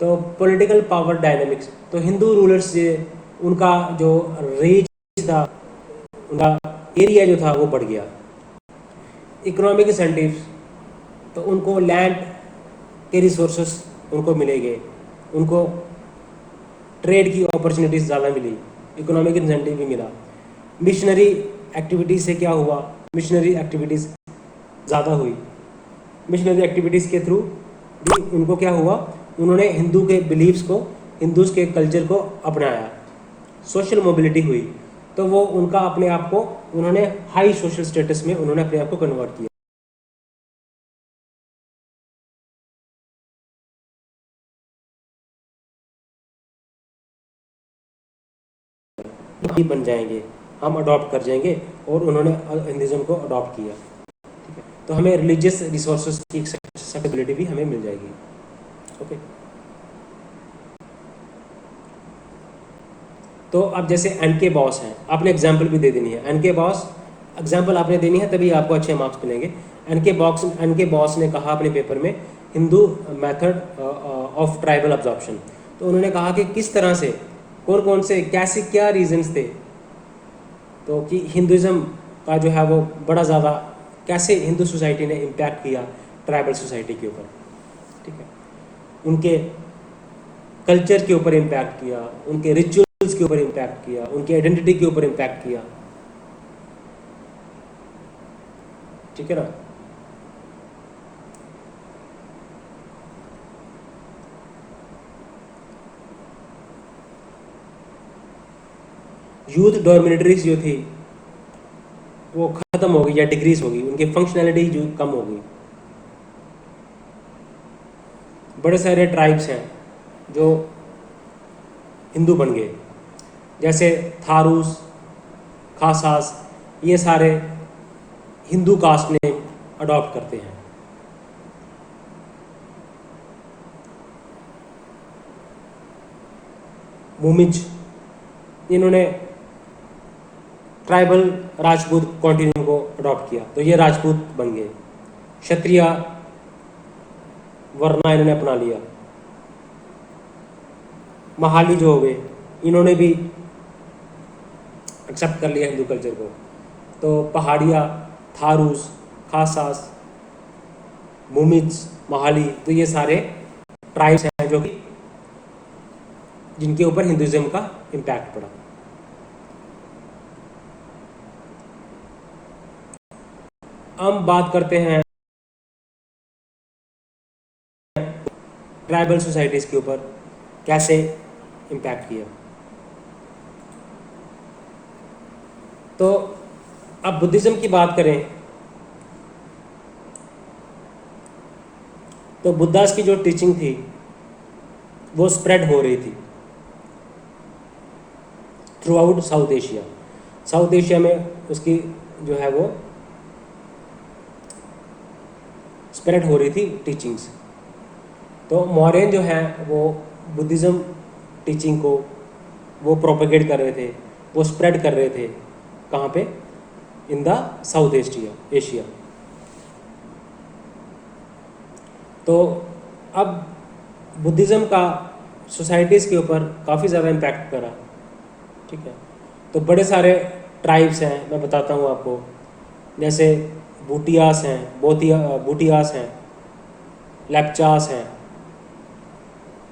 तो पॉलिटिकल पावर डायनेमिक्स, तो हिंदू रूलर्स से उनका जो रीच था, उनका एरिया जो था वो बढ़ गया। इकोनॉमिक इंसेंटिव्स, तो उनको लैंड के रिसोर्सेस उनको मिलेंगे, उनको ट्रेड की अपॉर्चुनिटीज़ ज़्यादा मिली, इकोनॉमिक इंसेंटिव भी मिला। मिशनरी एक्टिविटीज़ से क्या हुआ, मिशनरी एक्टिविटीज़ ज़्यादा हुई, मिशनरी एक्टिविटीज़ के थ्रू भी उनको क्या हुआ, उन्होंने हिंदू के बिलीव्स को, हिंदूज़ के कल्चर को अपनाया, सोशल मोबिलिटी हुई, तो वो उनका अपने आप को उन्होंने हाई सोशल स्टेटस में उन्होंने अपने आप को कन्वर्ट किया, बन जाएंगे, हम अडॉप्ट कर जाएंगे, और उन्होंने हिंदुज़म को अडॉप्ट किया। ठीक है, तो हमें रिलीजियस रिसोर्सेज की एक्सेसिबिलिटी भी हमें मिल जाएगी। ओके, तो अब जैसे एनके बॉस हैं, आपने एग्जाम्पल भी दे देनी है, एनके बॉस एग्जाम्पल आपने देनी है तभी आपको अच्छे मार्क्स मिलेंगे। एनके बॉस ने कहा अपने पेपर में Hindu method of tribal absorption, तो उन्होंने कहा कि किस तरह से, कौन कौन से, कैसे, क्या रीजंस थे, तो कि हिंदुज़म का जो है वो बड़ा ज़्यादा कैसे हिंदू सोसाइटी ने इम्पैक्ट किया ट्राइबल सोसाइटी के ऊपर। ठीक है, उनके कल्चर के ऊपर इम्पैक्ट किया, उनके रिचुअल्स के ऊपर इम्पैक्ट किया, उनकी आइडेंटिटी के ऊपर इम्पैक्ट किया। ठीक है ना, यूथ डॉर्मिनेटरीज जो थी वो ख़त्म हो गई या डिक्रीज हो गई, उनकी फंक्शनैलिटी जो कम हो गई। बड़े सारे ट्राइब्स हैं जो हिंदू बन गए, जैसे थारूस, खासास, ये सारे हिंदू कास्ट ने अडॉप्ट करते हैं। मुमिज, इन्होंने ट्राइबल राजपूत कॉन्टिन्यू को अडॉप्ट किया, तो ये राजपूत बन गए। क्षत्रिय वरना इन्होंने अपना लिया। महाली जो हो गए, इन्होंने भी एक्सेप्ट कर लिया हिंदू कल्चर को। तो पहाड़िया, थारूस, खासास, मुमिज, महाली, तो ये सारे ट्राइब्स हैं जो कि जिनके ऊपर हिंदुइज्म का इम्पैक्ट पड़ा। हम बात करते हैं ट्राइबल सोसाइटीज़ के ऊपर कैसे इम्पैक्ट किया। तो अब बुद्धिज़्म की बात करें तो बुद्धास की जो टीचिंग थी वो स्प्रेड हो रही थी through out south Asia. South Asia में उसकी जो है वो स्प्रेड हो रही थी टीचिंग्स। तो मौर्यन जो है वो बुद्धिज़्म टीचिंग को वो प्रोपेगेट कर रहे थे, वो स्प्रेड कर रहे थे। कहाँ पे? In the south Asia. तो अब बुद्धिज़्म का सोसाइटीज़ के ऊपर काफ़ी ज़्यादा इम्पैक्ट करा, ठीक है। तो बड़े सारे ट्राइब्स हैं, मैं बताता हूँ आपको, जैसे बूटियास हैं, बूटियास हैं, लेप्चास हैं,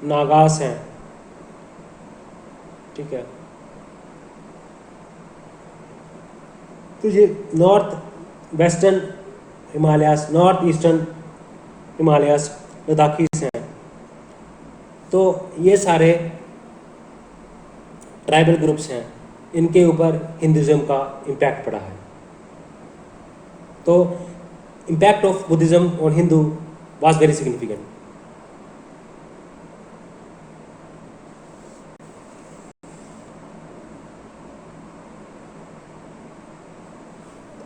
नागास हैं, ठीक है। तो ये north western Himalayas, north eastern Himalayas, Ladakhis हैं। तो ये सारे ट्राइबल ग्रुप्स हैं, इनके ऊपर हिंदुज़्म का इम्पैक्ट पड़ा है। तो impact of Buddhism on Hindu was very significant.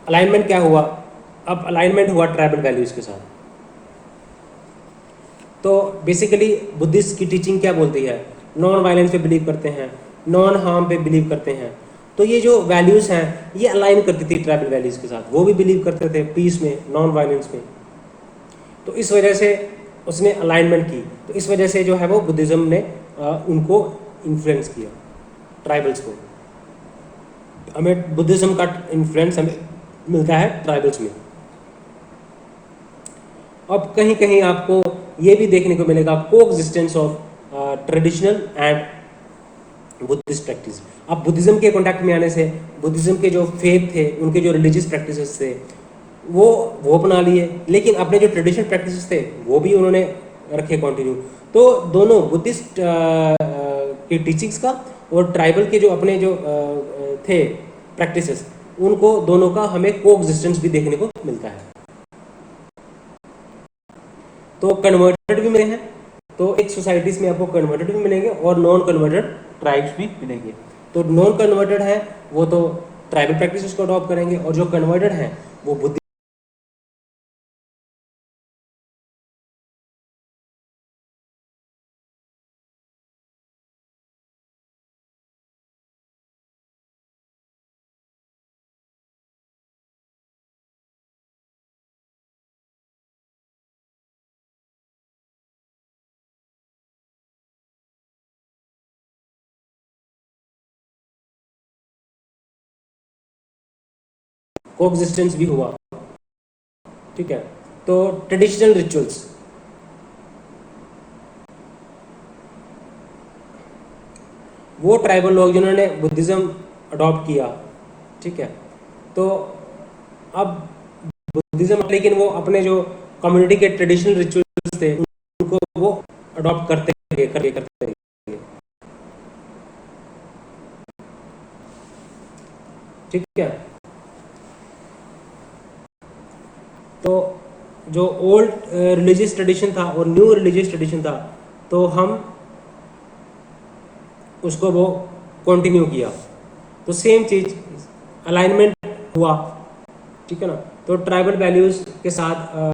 Alignment क्या हुआ? अब अलाइनमेंट हुआ ट्राइबल वैल्यूज़ के साथ। तो बेसिकली बुद्धिस्ट की टीचिंग क्या बोलती है? नॉन वायलेंस पे बिलीव करते हैं, नॉन हार्म पे बिलीव करते हैं। तो ये जो वैल्यूज़ हैं ये अलाइन करती थी ट्राइबल वैल्यूज़ के साथ। वो भी बिलीव करते थे पीस में, नॉन वायलेंस में। तो इस वजह से उसने अलाइनमेंट की। तो इस वजह से जो है वो बुद्धिज़्म ने उनको इन्फ्लुएंस किया, ट्राइबल्स को। हमें बुद्धिज़्म का इन्फ्लुएंस हमें मिलता है ट्राइबल्स में। अब कहीं कहीं आपको ये भी देखने को मिलेगा coexistence of traditional and Buddhist practice. अब बुद्धिज़्म के कॉन्टैक्ट में आने से बुद्धिज़्म के जो फेथ थे, उनके जो रिलीजियस प्रैक्टिसेस थे, वो अपना लिए, लेकिन अपने जो ट्रेडिशनल प्रैक्टिसेस थे वो भी उन्होंने रखे कंटिन्यू। तो दोनों बुद्धिस्ट की टीचिंग्स का और ट्राइबल के जो अपने जो थे प्रैक्टिसेस, उनको दोनों का हमें कोएग्जिस्टेंस भी देखने को मिलता है। तो कन्वर्टेड भी मिले हैं, तो एक सोसाइटीज़ में आपको कन्वर्टेड भी मिलेंगे और नॉन कन्वर्टेड ट्राइब्स भी मिलेंगे। तो नॉन कन्वर्टेड है वो तो ट्राइबल प्रैक्टिसेस को अडॉप्ट करेंगे, और जो कन्वर्टेड हैं वो बुद्धि कोएग्जिस्टेंस भी हुआ, ठीक है। तो ट्रेडिशनल रिचुअल्स, वो ट्राइबल लोग जिन्होंने बुद्धिज़्म अडॉप्ट किया, ठीक है। तो अब बुद्धिज़्म, लेकिन वो अपने जो कम्युनिटी के ट्रेडिशनल रिचुअल्स थे उनको वो अडॉप्ट करते गए। ठीक है। तो जो ओल्ड रिलीजियस ट्रेडिशन था और न्यू रिलीजियस ट्रेडिशन था, तो हम उसको वो कंटिन्यू किया। तो सेम चीज़ अलाइनमेंट हुआ, ठीक है ना। तो ट्राइबल वैल्यूज़ के साथ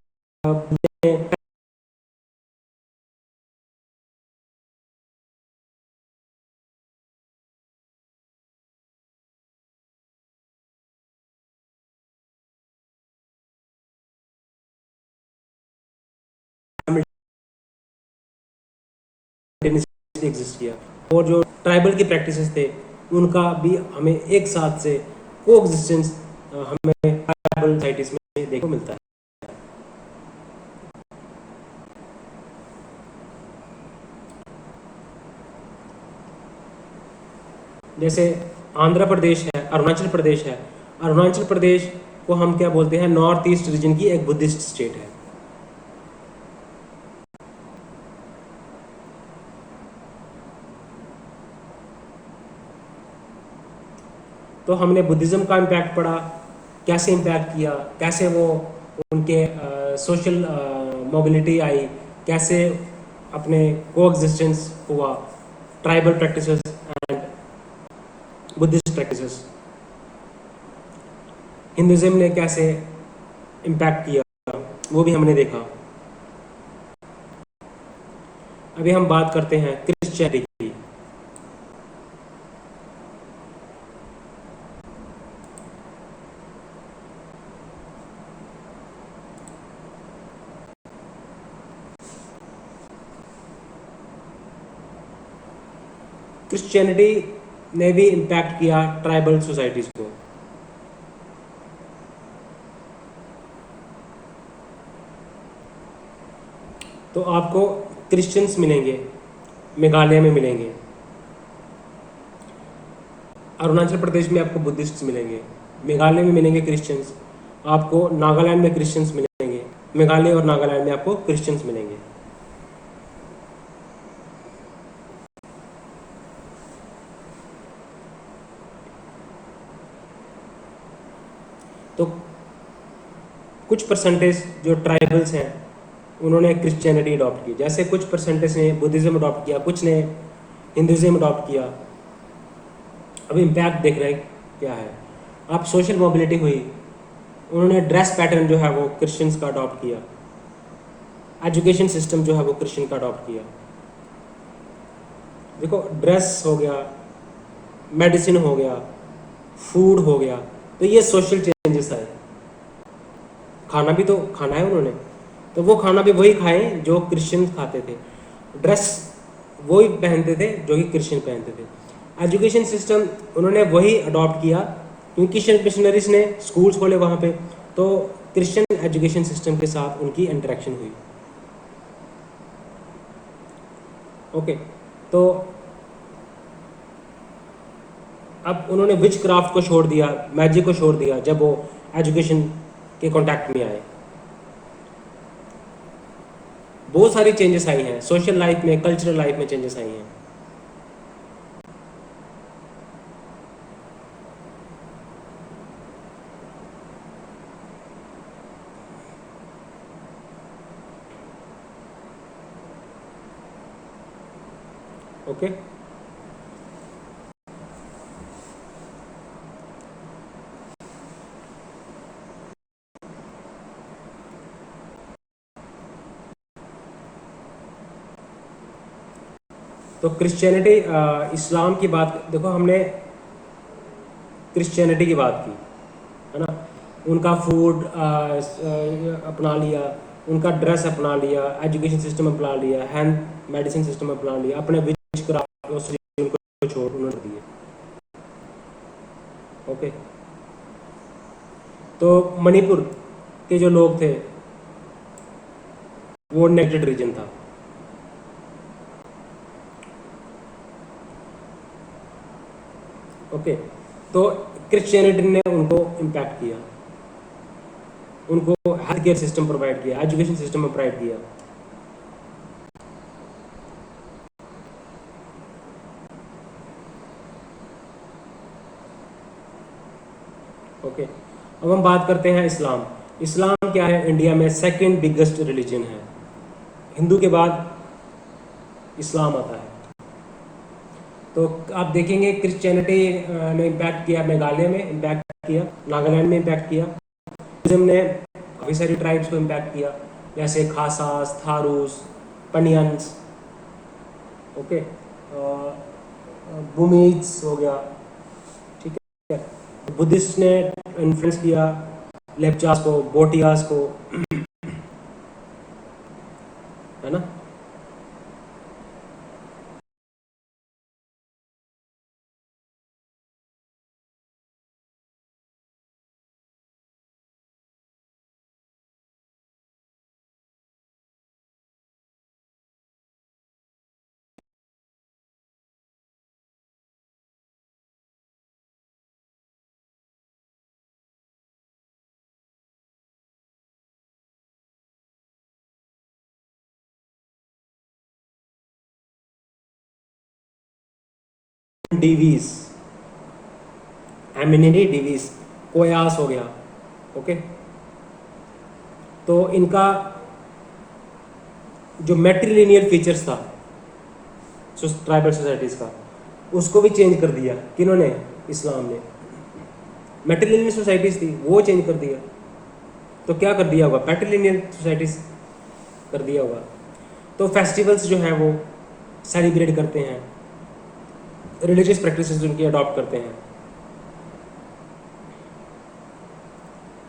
एग्जिस्ट किया, और जो ट्राइबल की प्रैक्टिसेस थे उनका भी हमें एक साथ से को एग्जिस्टेंस हमें ट्राइबल सोसाइटीज में देखने को मिलता है। जैसे आंध्र प्रदेश है, अरुणाचल प्रदेश है। अरुणाचल प्रदेश को हम क्या बोलते हैं, नॉर्थ ईस्ट रीजन की एक बुद्धिस्ट स्टेट है। तो हमने बुद्धिज़्म का इम्पैक्ट पढ़ा, कैसे इम्पैक्ट किया, कैसे वो उनके सोशल मोबिलिटी आई, कैसे अपने को एग्जिस्टेंस हुआ, tribal practices and Buddhist practices. हिंदुज़्म ने कैसे इम्पैक्ट किया वो भी हमने देखा। अभी हम बात करते हैं क्रिश्चियनिटी की। क्रिश्चियनिटी ने भी इम्पैक्ट किया ट्राइबल सोसाइटीज़ को। तो आपको क्रिश्चियंस मिलेंगे, मेघालय में मिलेंगे, अरुणाचल प्रदेश में आपको बुद्धिस्ट मिलेंगे, मेघालय में मिलेंगे क्रिश्चियंस, आपको नागालैंड में क्रिश्चियंस मिलेंगे, मेघालय और नागालैंड में आपको क्रिश्चियंस मिलेंगे। तो कुछ परसेंटेज जो ट्राइबल्स हैं उन्होंने क्रिश्चियनिटी अडॉप्ट की, जैसे कुछ परसेंटेज ने बुद्धिज़्म अडॉप्ट किया, कुछ ने हिंदुज़्म अडॉप्ट किया। अभी इम्पैक्ट देख रहे हैं क्या है। आप सोशल मोबिलिटी हुई, उन्होंने ड्रेस पैटर्न जो है वो क्रिश्चियंस का अडॉप्ट किया, एजुकेशन सिस्टम जो है वो क्रिश्चियन का अडॉप्ट किया। देखो, ड्रेस हो गया, मेडिसिन हो गया, फूड हो गया, तो ये सोशल चेंजेस आए। खाना भी तो खाना है उन्होंने, तो वो खाना भी वही खाए जो क्रिश्चियन खाते थे, ड्रेस वही पहनते थे जो कि क्रिश्चियन पहनते थे। एजुकेशन सिस्टम उन्होंने वही अडॉप्ट किया, क्योंकि क्रिश्चियन मिशनरीज ने स्कूल्स खोले वहाँ पे, तो क्रिश्चियन एजुकेशन सिस्टम के साथ उनकी इंटरेक्शन हुई। ओके, तो अब उन्होंने विच क्राफ्ट को छोड़ दिया, मैजिक को छोड़ दिया जब वो एजुकेशन के कांटेक्ट में आए। बहुत सारी चेंजेस आई हैं सोशल लाइफ में, कल्चरल लाइफ में चेंजेस आई हैं। ओके, तो क्रिश्चियनिटी, इस्लाम की बात देखो, हमने क्रिश्चियनिटी की बात की है ना, उनका फूड अपना लिया, उनका ड्रेस अपना लिया, एजुकेशन सिस्टम अपना लिया, हेल्थ मेडिसिन सिस्टम अपना लिया, अपने विच क्राफ्ट को छोड़ उन्होंने दिए। ओके, तो मणिपुर के जो लोग थे वो नेगेटेड रीजन था। ओके, तो क्रिश्चियनिटी ने उनको इम्पैक्ट किया, उनको हेल्थ केयर सिस्टम प्रोवाइड किया, एजुकेशन सिस्टम प्रोवाइड किया। ओके, अब हम बात करते हैं इस्लाम। इस्लाम क्या है, इंडिया में सेकंड बिगेस्ट रिलीजन है, हिंदू के बाद इस्लाम आता है। तो आप देखेंगे क्रिश्चियनिटी ने इम्पैक्ट किया, मेघालय में इम्पैक्ट किया, नागालैंड में इम्पैक्ट किया, बुद्धिज्म ने काफ़ी सारी ट्राइब्स को इम्पैक्ट किया, जैसे खासास, थारूस, पनियंस, ओके, बुमीज हो गया, ठीक है। बुद्धिस्ट ने इन्फ्लुएंस किया लेप्चास को, बोटियास को, है ना। डिवीज, एमिनिटी डिवीज, कोयास हो गया। ओके, तो इनका जो मैट्रिलिनियल फीचर्स था ट्राइबल सोसाइटीज़ का, उसको भी चेंज कर दिया किन्होंने? इस्लाम ने। मैट्रिलिनियल सोसाइटीज़ थी वो चेंज कर दिया, तो क्या कर दिया होगा? पैट्रिलिनियल सोसाइटीज़ कर दिया होगा। तो फेस्टिवल्स जो हैं वो सेलिब्रेट करते हैं, रिलीजियस प्रैक्टिसेस उनकी अडॉप्ट करते हैं।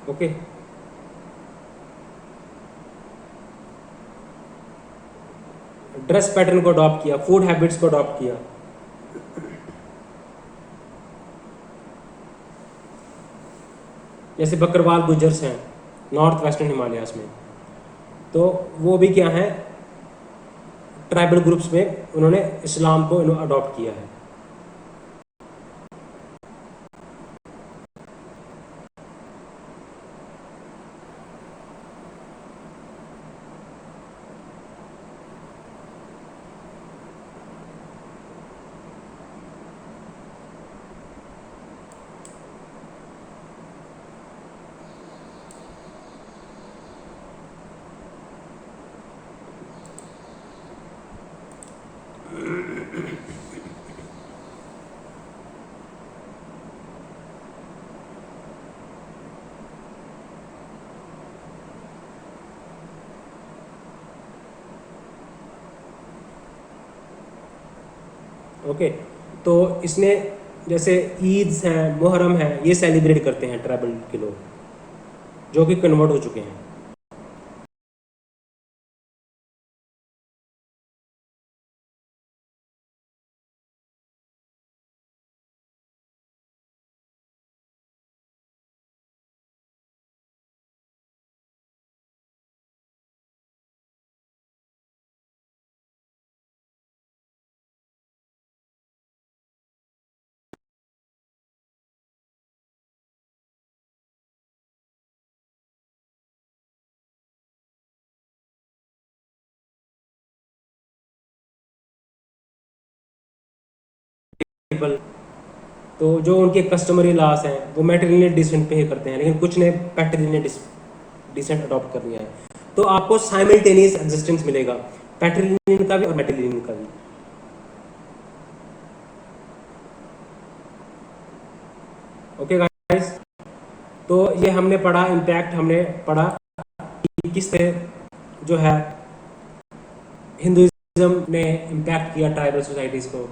ओके, ड्रेस पैटर्न को अडॉप्ट किया, फूड हैबिट्स को अडॉप्ट किया। जैसे बकरवाल गुजर्स हैं नॉर्थ वेस्टर्न हिमालयाज में, तो वो भी क्या है, ट्राइबल ग्रुप्स में उन्होंने इस्लाम को अडॉप्ट किया है। ओके, तो इसमें जैसे ईद्स हैं, मुहर्रम है, ये सेलिब्रेट करते हैं ट्राइबल के लोग जो कि कन्वर्ट हो चुके हैं। तो जो उनके कस्टमरी लॉस हैं वो मैट्रिलिनियल डिसेंट पे ही करते हैं, लेकिन कुछ ने पैट्रिलिनियल डिसेंट अडॉप्ट कर लिया है। तो आपको साइमल्टेनियस एग्जिस्टेंस मिलेगा पैट्रिलिनियल का भी और मैट्रिलिनियल का भी। ओके गाइस, तो ये हमने पढ़ा इम्पैक्ट, हमने पढ़ा कि किस तरह जो है हिंदुइज्म ने इम्पैक्ट किया ट्राइबल सोसाइटीज़ को,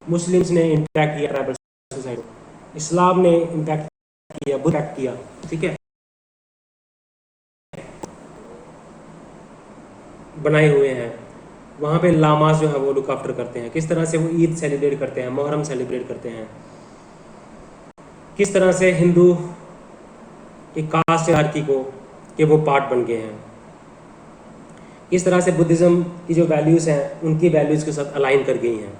मुस्लिम्स ने इम्पैक्ट किया ट्राइबल सोसाइटी को, इस्लाम ने इम्पैक्ट किया, बुद्ध इम्पैक्ट किया। ठीक है, बनाए हुए हैं। वहाँ पे लामास जो है वो लुक आफ्टर करते हैं, किस तरह से वो ईद सेलिब्रेट करते हैं, मुहर्रम सेलिब्रेट करते हैं, किस तरह से हिंदू की कास्ट हायरार्की को के वो पार्ट बन गए हैं, किस तरह से बुद्धिज़्म की जो वैल्यूज़ हैं उनकी वैल्यूज़ के साथ अलाइन कर गई हैं,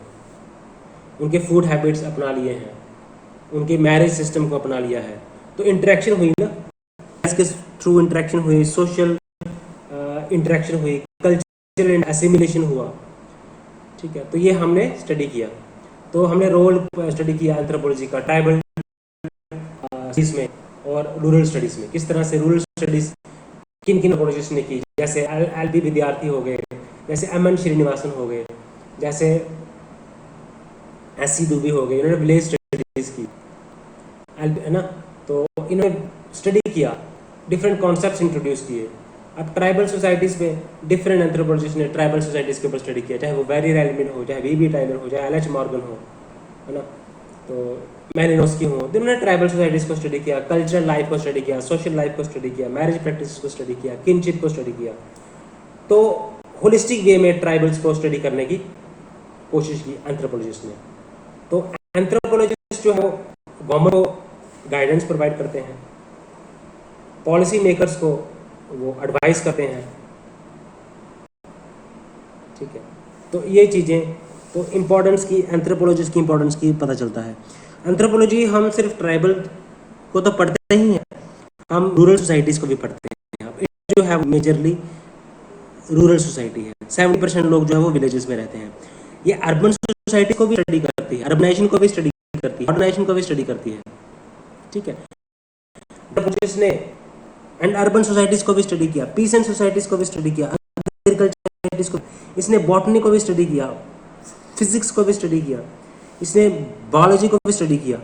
उनके फूड हैबिट्स अपना लिए हैं, उनके मैरिज सिस्टम को अपना लिया है। तो इंटरेक्शन हुई ना, इसके थ्रू इंटरेक्शन हुई, सोशल इंटरेक्शन हुई, कल्चरल एसिमिलेशन हुआ। ठीक है, तो ये हमने स्टडी किया। तो हमने रोल स्टडी किया एंथ्रोपोलॉजी का ट्राइबल स्टडीज़ में और रूरल स्टडीज़ में, किस तरह से रूरल स्टडीज़ किन किन एंथ्रोपोलॉजिस्ट ने की, जैसे एल बी विद्यार्थी हो गए, जैसे एम एन श्रीनिवासन हो गए, जैसे एस सी दुबे हो गए, इन्होंने विलेज स्टडीज़ की, है ना। तो इन्होंने स्टडी किया, डिफरेंट कॉन्सेप्ट्स इंट्रोड्यूस किए। अब ट्राइबल सोसाइटीज़ में डिफरेंट एंथ्रोपोलॉजिस्ट ने ट्राइबल सोसाइटीज़ के ऊपर स्टडी किया, चाहे वो वेरी रेलमिन हो, चाहे वी बी टाइलर हो, चाहे एल एच मॉर्गन हो, है ना। तो मैलिनोस्की हो, तो उन्होंने ट्राइबल सोसाइटीज़ को स्टडी किया, कल्चरल लाइफ को स्टडी किया, सोशल लाइफ को स्टडी किया, मैरिज प्रैक्टिस को स्टडी किया, किनशिप को स्टडी किया। तो होलिस्टिक वे में ट्राइबल्स को स्टडी करने की कोशिश की एंथ्रोपोलॉजिस्ट ने। तो एंथ्रोपोलॉजिस्ट जो है गवर्नमेंट को गाइडेंस प्रोवाइड करते हैं, पॉलिसी मेकर्स को वो एडवाइस करते हैं। ठीक है, तो ये चीज़ें, तो इम्पोर्टेंस की एंथ्रोपोलॉजिस्ट की इम्पोर्टेंस की पता चलता है। एंथ्रोपोलॉजी हम सिर्फ ट्राइबल को तो पढ़ते नहीं हैं, हम रूरल सोसाइटीज़ को भी पढ़ते हैं। अब जो है वो मेजरली रूरल सोसाइटी है, 70% लोग जो है वो विलेजेस में रहते हैं। ये अर्बन सोसाइटी को भी स्टडी करती है, अर्बनाइजेशन को भी स्टडी करती है, मॉडर्नाइजेशन को भी स्टडी करती है, ठीक है। इसने एंड अर्बन सोसाइटीज को भी स्टडी किया, पीस एंड सोसाइटीज को भी स्टडी किया, एग्रीकल्चर सोसाइटीज को, इसने बॉटनी को भी स्टडी किया, फिजिक्स को भी स्टडी किया, इसने बायोलॉजी को भी स्टडी किया,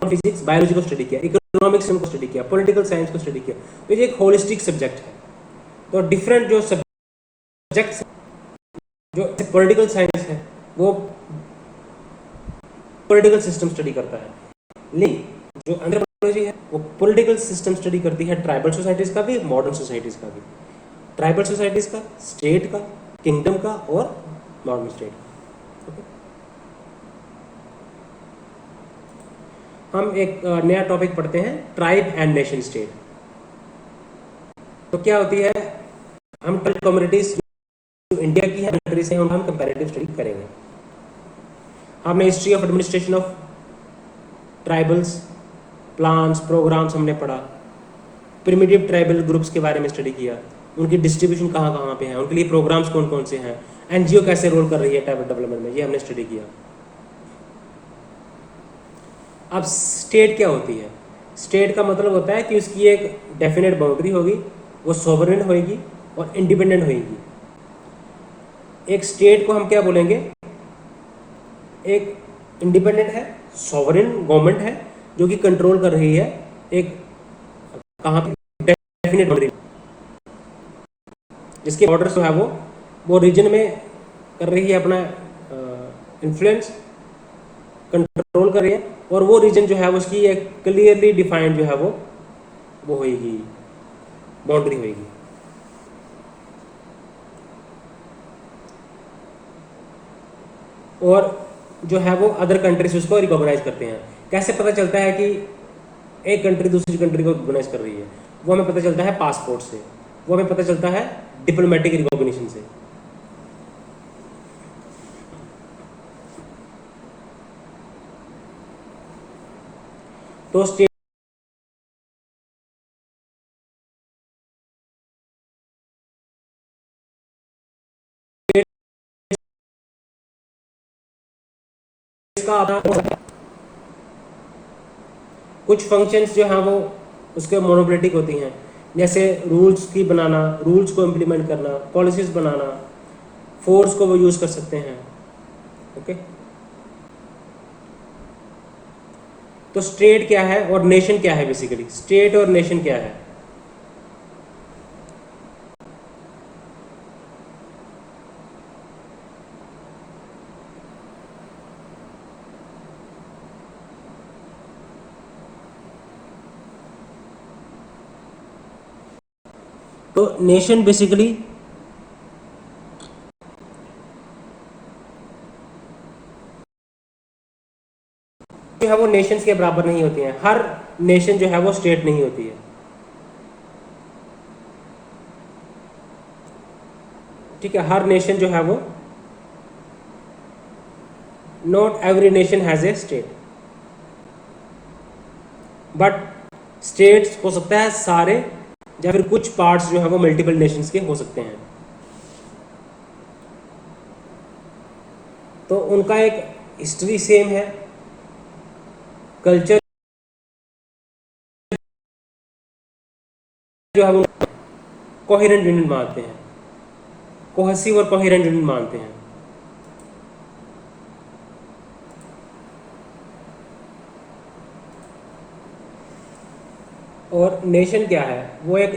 फिजिक्स बायोलॉजी को स्टडी किया, इकोनॉमिक्स को स्टडी किया, पॉलिटिकल साइंस को स्टडी किया। तो ये एक होलिस्टिक सब्जेक्ट है। तो डिफरेंट जो सब्जेक्ट्स, जो पॉलिटिकल साइंस है वो पॉलिटिकल सिस्टम स्टडी करता है, लेकिन जो एंथ्रोपोलॉजी है वो पॉलिटिकल सिस्टम स्टडी करती है, ट्राइबल सोसाइटीज का भी, मॉडर्न सोसाइटीज का भी, ट्राइबल सोसाइटीज का, स्टेट का, किंगडम का और मॉडर्न स्टेट का। okay? हम एक नया टॉपिक पढ़ते हैं, ट्राइब एंड नेशन स्टेट। तो क्या होती है, हम ट्राइबल कम्युनिटीज जो इंडिया की है कंट्री से हम कंपैरेटिव स्टडी करेंगे। हमने history of administration of tribals, plans, programmes हमने पढ़ा, प्रिमिटिव ट्राइबल ग्रुप्स के बारे में स्टडी किया, उनकी डिस्ट्रीब्यूशन कहाँ कहाँ पे है, उनके लिए प्रोग्राम्स कौन कौन से हैं, एनजीओ कैसे रोल कर रही है ट्राइबल डेवलपमेंट में, ये हमने स्टडी किया। अब स्टेट क्या होती है? स्टेट का मतलब होता है कि उसकी एक डेफिनेट बाउंड्री होगी, वो सॉवरेन होगी और इंडिपेंडेंट होगी। एक स्टेट को हम क्या बोलेंगे? एक इंडिपेंडेंट है, सॉवरेन गवर्नमेंट है जो कि कंट्रोल कर रही है एक कहाँ पे डेफिनेट बाउंड्री, जिसके बॉर्डर्स जो है वो रीजन में कर रही है अपना इन्फ्लुएंस, कंट्रोल कर रही है, और वो रीजन जो है उसकी एक क्लियरली डिफाइंड जो है वो होगी, बाउंड्री होगी। और जो है वो अदर कंट्रीज उसको रिकॉग्नाइज करते हैं। कैसे पता चलता है कि एक कंट्री दूसरी कंट्री को रिकॉग्नाइज कर रही है? वो हमें पता चलता है पासपोर्ट से, वो हमें पता चलता है डिप्लोमेटिक रिकॉग्निशन से। तो स्टेट का कुछ फंक्शंस जो हैं वो उसके मोनोपोलिटिक होती हैं, जैसे रूल्स की बनाना, रूल्स को इम्प्लीमेंट करना, पॉलिसीज बनाना, फोर्स को वो यूज कर सकते हैं। ओके, तो स्टेट क्या है और नेशन क्या है? बेसिकली स्टेट और नेशन क्या है? तो नेशन बेसिकली जो है वो नेशंस के बराबर नहीं होती हैं। हर नेशन जो है वो स्टेट नहीं होती है, ठीक है। हर नेशन जो है वो, not every nation has a state, but states हो सकता है सारे, या फिर कुछ पार्ट्स जो है वो मल्टीपल नेशंस के हो सकते हैं। तो उनका एक हिस्ट्री सेम है, कल्चर जो है वो कोहेरेंट यूनियन मानते हैं, कोहेसिव और कोहेरेंट यूनियन मानते हैं। और नेशन क्या है? वो एक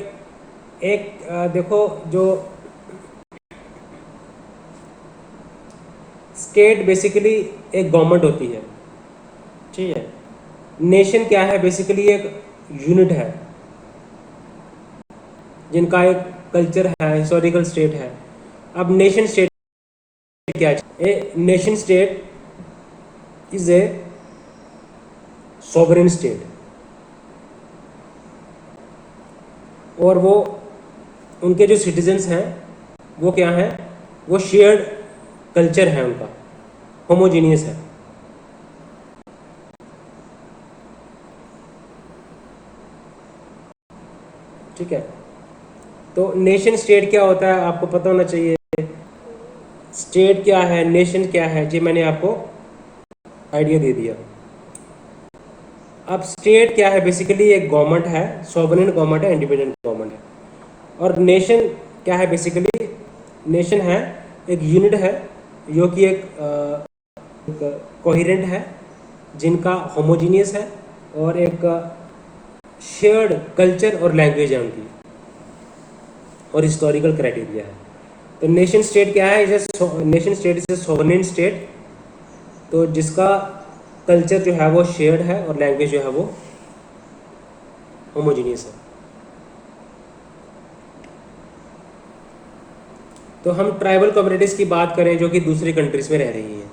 देखो, जो स्टेट बेसिकली एक गवर्नमेंट होती है, ठीक है। नेशन क्या है? बेसिकली एक यूनिट है जिनका एक कल्चर है, हिस्टोरिकल स्टेट है। अब नेशन स्टेट क्या है? A nation state is a sovereign state, और वो उनके जो सिटीजन्स हैं वो क्या हैं? वो शेयर्ड कल्चर है उनका, होमोजीनियस है। ठीक है। तो नेशन स्टेट क्या होता है आपको पता होना चाहिए। स्टेट क्या है, नेशन क्या है, जी मैंने आपको आइडिया दे दिया। अब स्टेट क्या है, बेसिकली एक गवर्नमेंट है, सॉवरेन गवर्नमेंट है, इंडिपेंडेंट गवर्नमेंट है। और नेशन क्या है, बेसिकली नेशन है एक यूनिट है जो कि एक कोहेरेंट है, जिनका होमोजीनियस है और एक शेयर्ड कल्चर और लैंग्वेज है उनकी, और हिस्टोरिकल क्राइटेरिया है। तो नेशन स्टेट क्या है, nation state is a sovereign state, तो जिसका कल्चर जो है वो शेयर्ड है और लैंग्वेज जो है वो होमोजीनियस है। तो हम ट्राइबल कम्युनिटीज़ की बात करें जो कि दूसरी कंट्रीज़ में रह रही हैं,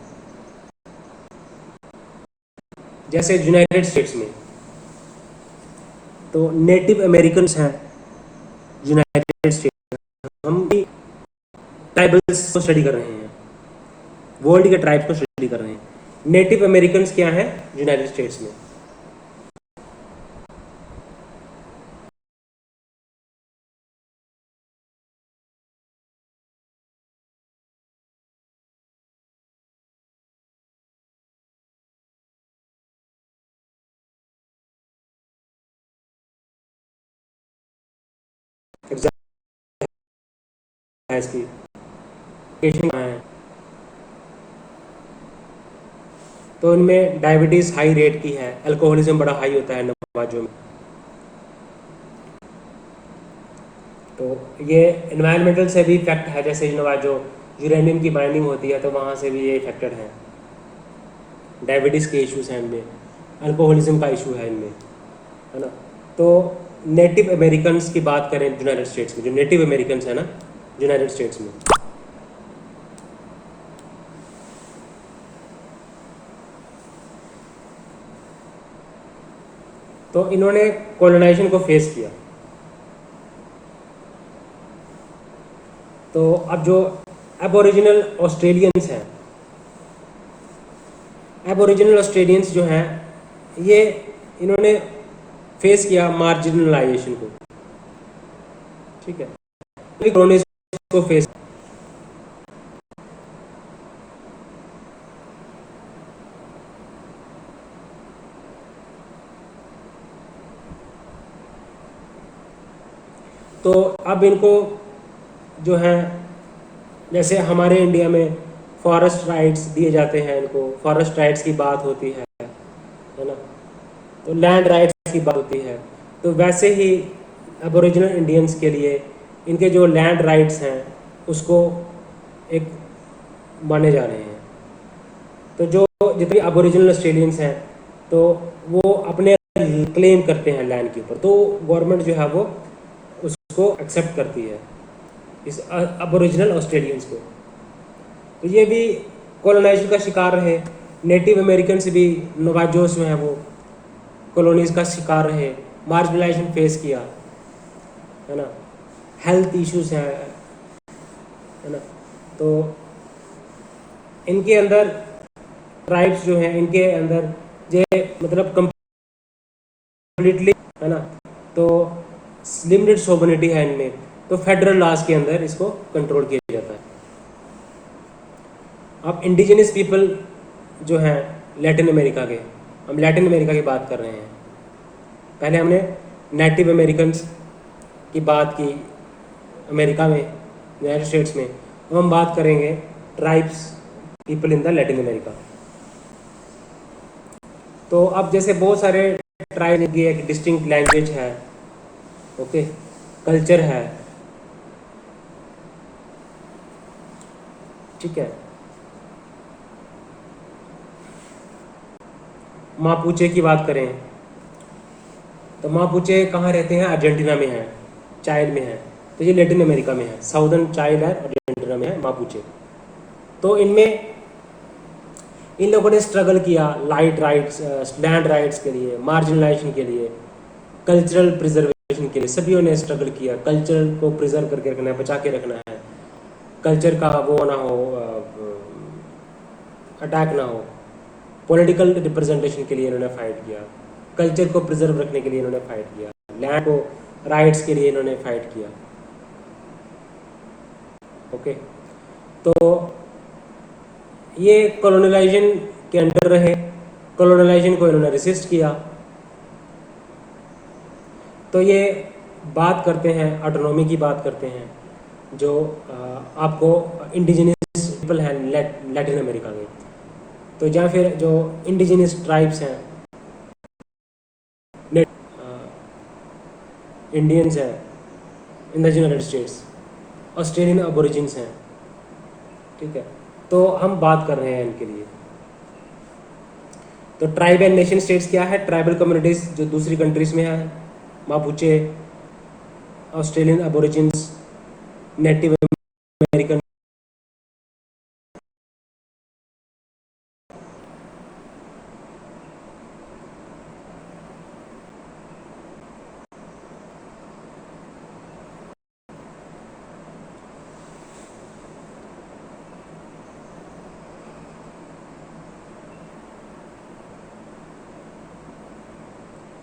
जैसे यूनाइटेड स्टेट्स में तो नेटिव अमेरिकन्स हैं यूनाइटेड स्टेट्स में। हम भी ट्राइबल्स को स्टडी कर रहे हैं, वर्ल्ड के ट्राइब्स को स्टडी कर रहे हैं। नेटिव अमेरिकन्स क्या हैं यूनाइटेड स्टेट्स में? इसकी लोकेशन कहाँ है? तो इनमें डायबिटीज़ हाई रेट की है, अल्कोहलिज्म बड़ा हाई होता है नवाजों में। तो ये इन्वायरमेंटल से भी इफेक्ट है, जैसे नवाजो यूरेनियम की माइनिंग होती है तो वहाँ से भी ये इफेक्टेड है। डायबिटीज़ के इश्यूज हैं इनमें, अल्कोहलिज्म का इशू है इनमें, है ना। तो नेटिव अमेरिकन्स की बात करें यूनाइटेड स्टेट्स में, जो नेटिव अमेरिकन्स है ना यूनाइटेड स्टेट्स में, तो इन्होंने कॉलोनाइजेशन को फेस किया। तो अब जो एबोरिजिनल ऑस्ट्रेलियंस हैं, एबोरिजिनल ऑस्ट्रेलियंस जो हैं, ये इन्होंने फेस किया मार्जिनलाइजेशन को, ठीक है, कॉलोनीज को फेस। तो अब इनको जो है, जैसे हमारे इंडिया में फॉरेस्ट राइट्स दिए जाते हैं, इनको फॉरेस्ट राइट्स की बात होती है ना, तो लैंड राइट्स की बात होती है। तो वैसे ही एबोरिजिनल इंडियंस के लिए इनके जो लैंड राइट्स हैं उसको एक माने जा रहे हैं। तो जो जितने एबोरिजिनल ऑस्ट्रेलियंस हैं तो वो अपने क्लेम करते हैं लैंड के ऊपर, तो गवर्नमेंट जो है वो उसको एक्सेप्ट करती है इस एबोरिजिनल ऑस्ट्रेलियंस को। तो ये भी कॉलोनाइजेशन का शिकार रहे। नेटिव अमेरिकन्स भी नवाजोस में है वो कॉलोनीज का शिकार रहे, मार्जिनलाइजेशन फेस किया, है ना, हेल्थ इश्यूज हैं, है ना। तो इनके अंदर ट्राइब्स जो हैं, इनके अंदर ये मतलब कम्प्लीटली, है ना, तो लिमिटेड सोवरेनिटी है इनमें, तो फेडरल लॉज के अंदर इसको कंट्रोल किया जाता है। अब इंडिजिनस पीपल जो हैं लैटिन अमेरिका के, हम लैटिन अमेरिका की बात कर रहे हैं। पहले हमने नेटिव अमेरिकन्स की बात की अमेरिका में, यूनाइटेड स्टेट्स में, अब हम बात करेंगे tribes people in the Latin America. तो अब जैसे बहुत सारे ट्राइब की एक डिस्टिंक्ट लैंग्वेज है, ओके, कल्चर है, ठीक है। मापुचे की बात करें तो मापुचे कहाँ रहते हैं? अर्जेंटीना में है, चाइल्ड में है, तो ये लैटिन अमेरिका में है, साउदर्न चाइल्ड है, अर्जेंटीना में है मापुचे। तो इनमें इन लोगों ने स्ट्रगल किया लाइट राइट्स, लैंड राइट्स के लिए, मार्जिनलाइजेशन के लिए, कल्चरल प्रिजर्वेशन के लिए, सभी ने स्ट्रगल किया। कल्चर को प्रिजर्व करके रखना है, बचा के रखना है, कल्चर का वो ना हो, अटैक ना हो। पॉलिटिकल रिप्रेजेंटेशन के लिए इन्होंने फाइट किया, कल्चर को प्रिजर्व रखने के लिए इन्होंने फाइट किया, लैंड को राइट्स के लिए इन्होंने फाइट किया, ओके। तो ये कॉलोनलाइजेशन के अंडर रहे, कॉलोनलाइजेशन को इन्होंने रेसिस्ट किया। तो ये बात करते हैं ऑटोनॉमी की, बात करते हैं जो आपको इंडिजिनस पीपल हैं लैटिन अमेरिका के, तो या फिर जो इंडिजिनस ट्राइब्स हैं, इंडियंस हैं in the United States, Australian aborigines हैं, ठीक है। तो हम बात कर रहे हैं इनके लिए। तो ट्राइब एंड नेशन स्टेट्स क्या है? ट्राइबल कम्युनिटीज़ जो दूसरी कंट्रीज़ में है, मापुचे, ऑस्ट्रेलियन अबोरिजिन्स, नेटिव अमेरिकन।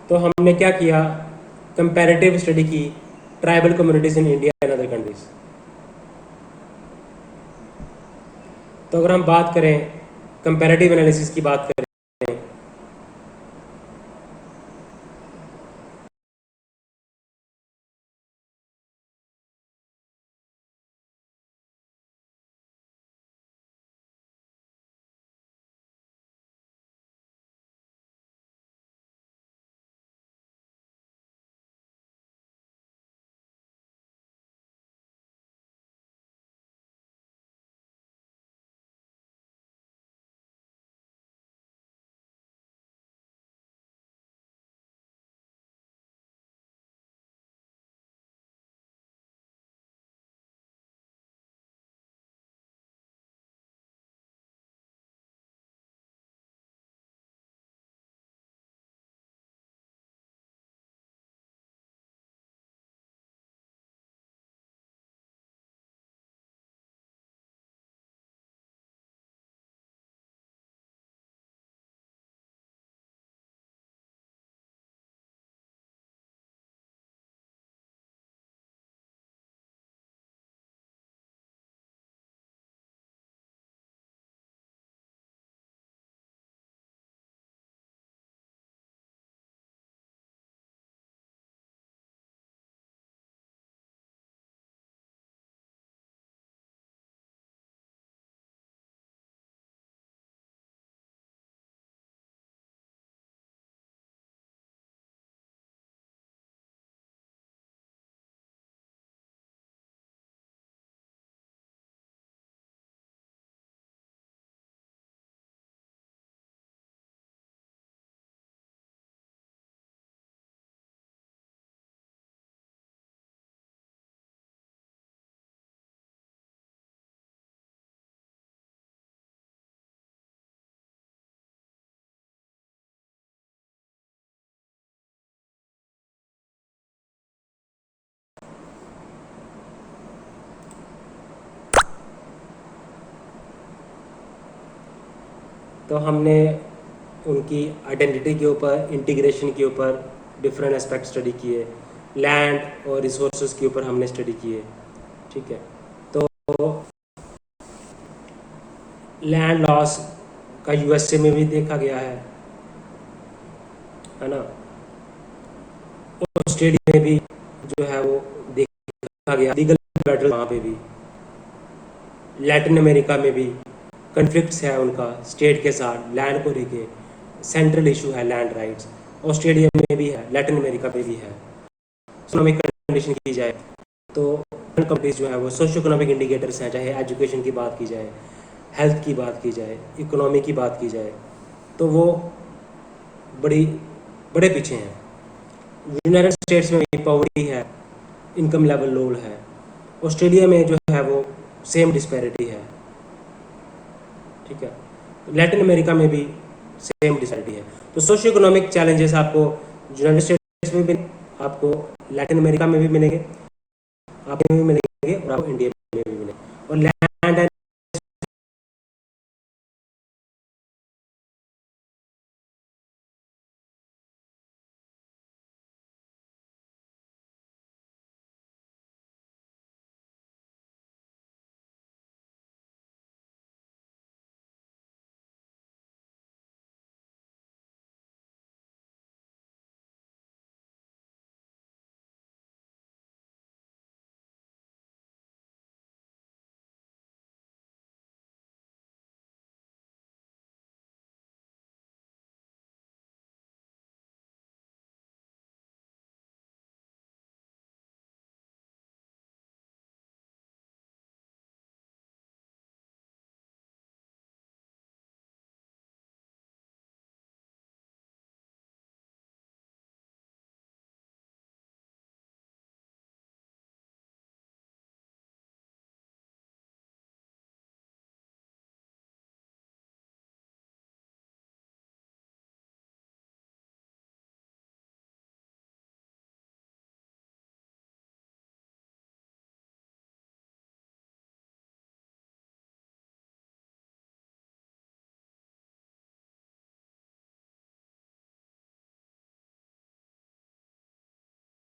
तो हमने क्या किया? कंपैरेटिव स्टडी की tribal communities in India and other countries. तो अगर हम बात करें, कंपैरेटिव एनालिसिस की बात करें, तो हमने उनकी आइडेंटिटी के ऊपर, इंटीग्रेशन के ऊपर डिफरेंट एस्पेक्ट स्टडी किए, लैंड और रिसोर्सेज के ऊपर हमने स्टडी किए, ठीक है। तो लैंड लॉस का यूएसए में भी देखा गया है ना। ऑस्ट्रेलिया में भी जो है वो देखा गया, लीगल बैटल वहाँ पे भी। लैटिन अमेरिका में भी कन्फ्लिक्ट्स है उनका स्टेट के साथ लैंड को लेके, सेंट्रल इशू है लैंड राइट्स। ऑस्ट्रेलिया में भी है, लैटिन अमेरिका में भी है। इकोनॉमिक कंडीशन की जाए तो कंट्रीज जो है वो सोशो इकोनॉमिक इंडिकेटर्स हैं, चाहे एजुकेशन की बात की जाए, हेल्थ की बात की जाए, इकोनॉमी की बात की जाए, तो वो बड़े पीछे हैं। यूनाइटेड स्टेट्स में भी पॉवर्टी है, इनकम लेवल लो है। ऑस्ट्रेलिया में जो है वो सेम डिस्पैरिटी है, ठीक है। लैटिन अमेरिका में भी सेम डिस्पैरिटी है। तो सोशियो इकोनॉमिक चैलेंजेस आपको यूनाइटेड स्टेट्स में भी, आपको लैटिन अमेरिका में भी मिलेंगे, आप में भी मिलेंगे और आपको इंडिया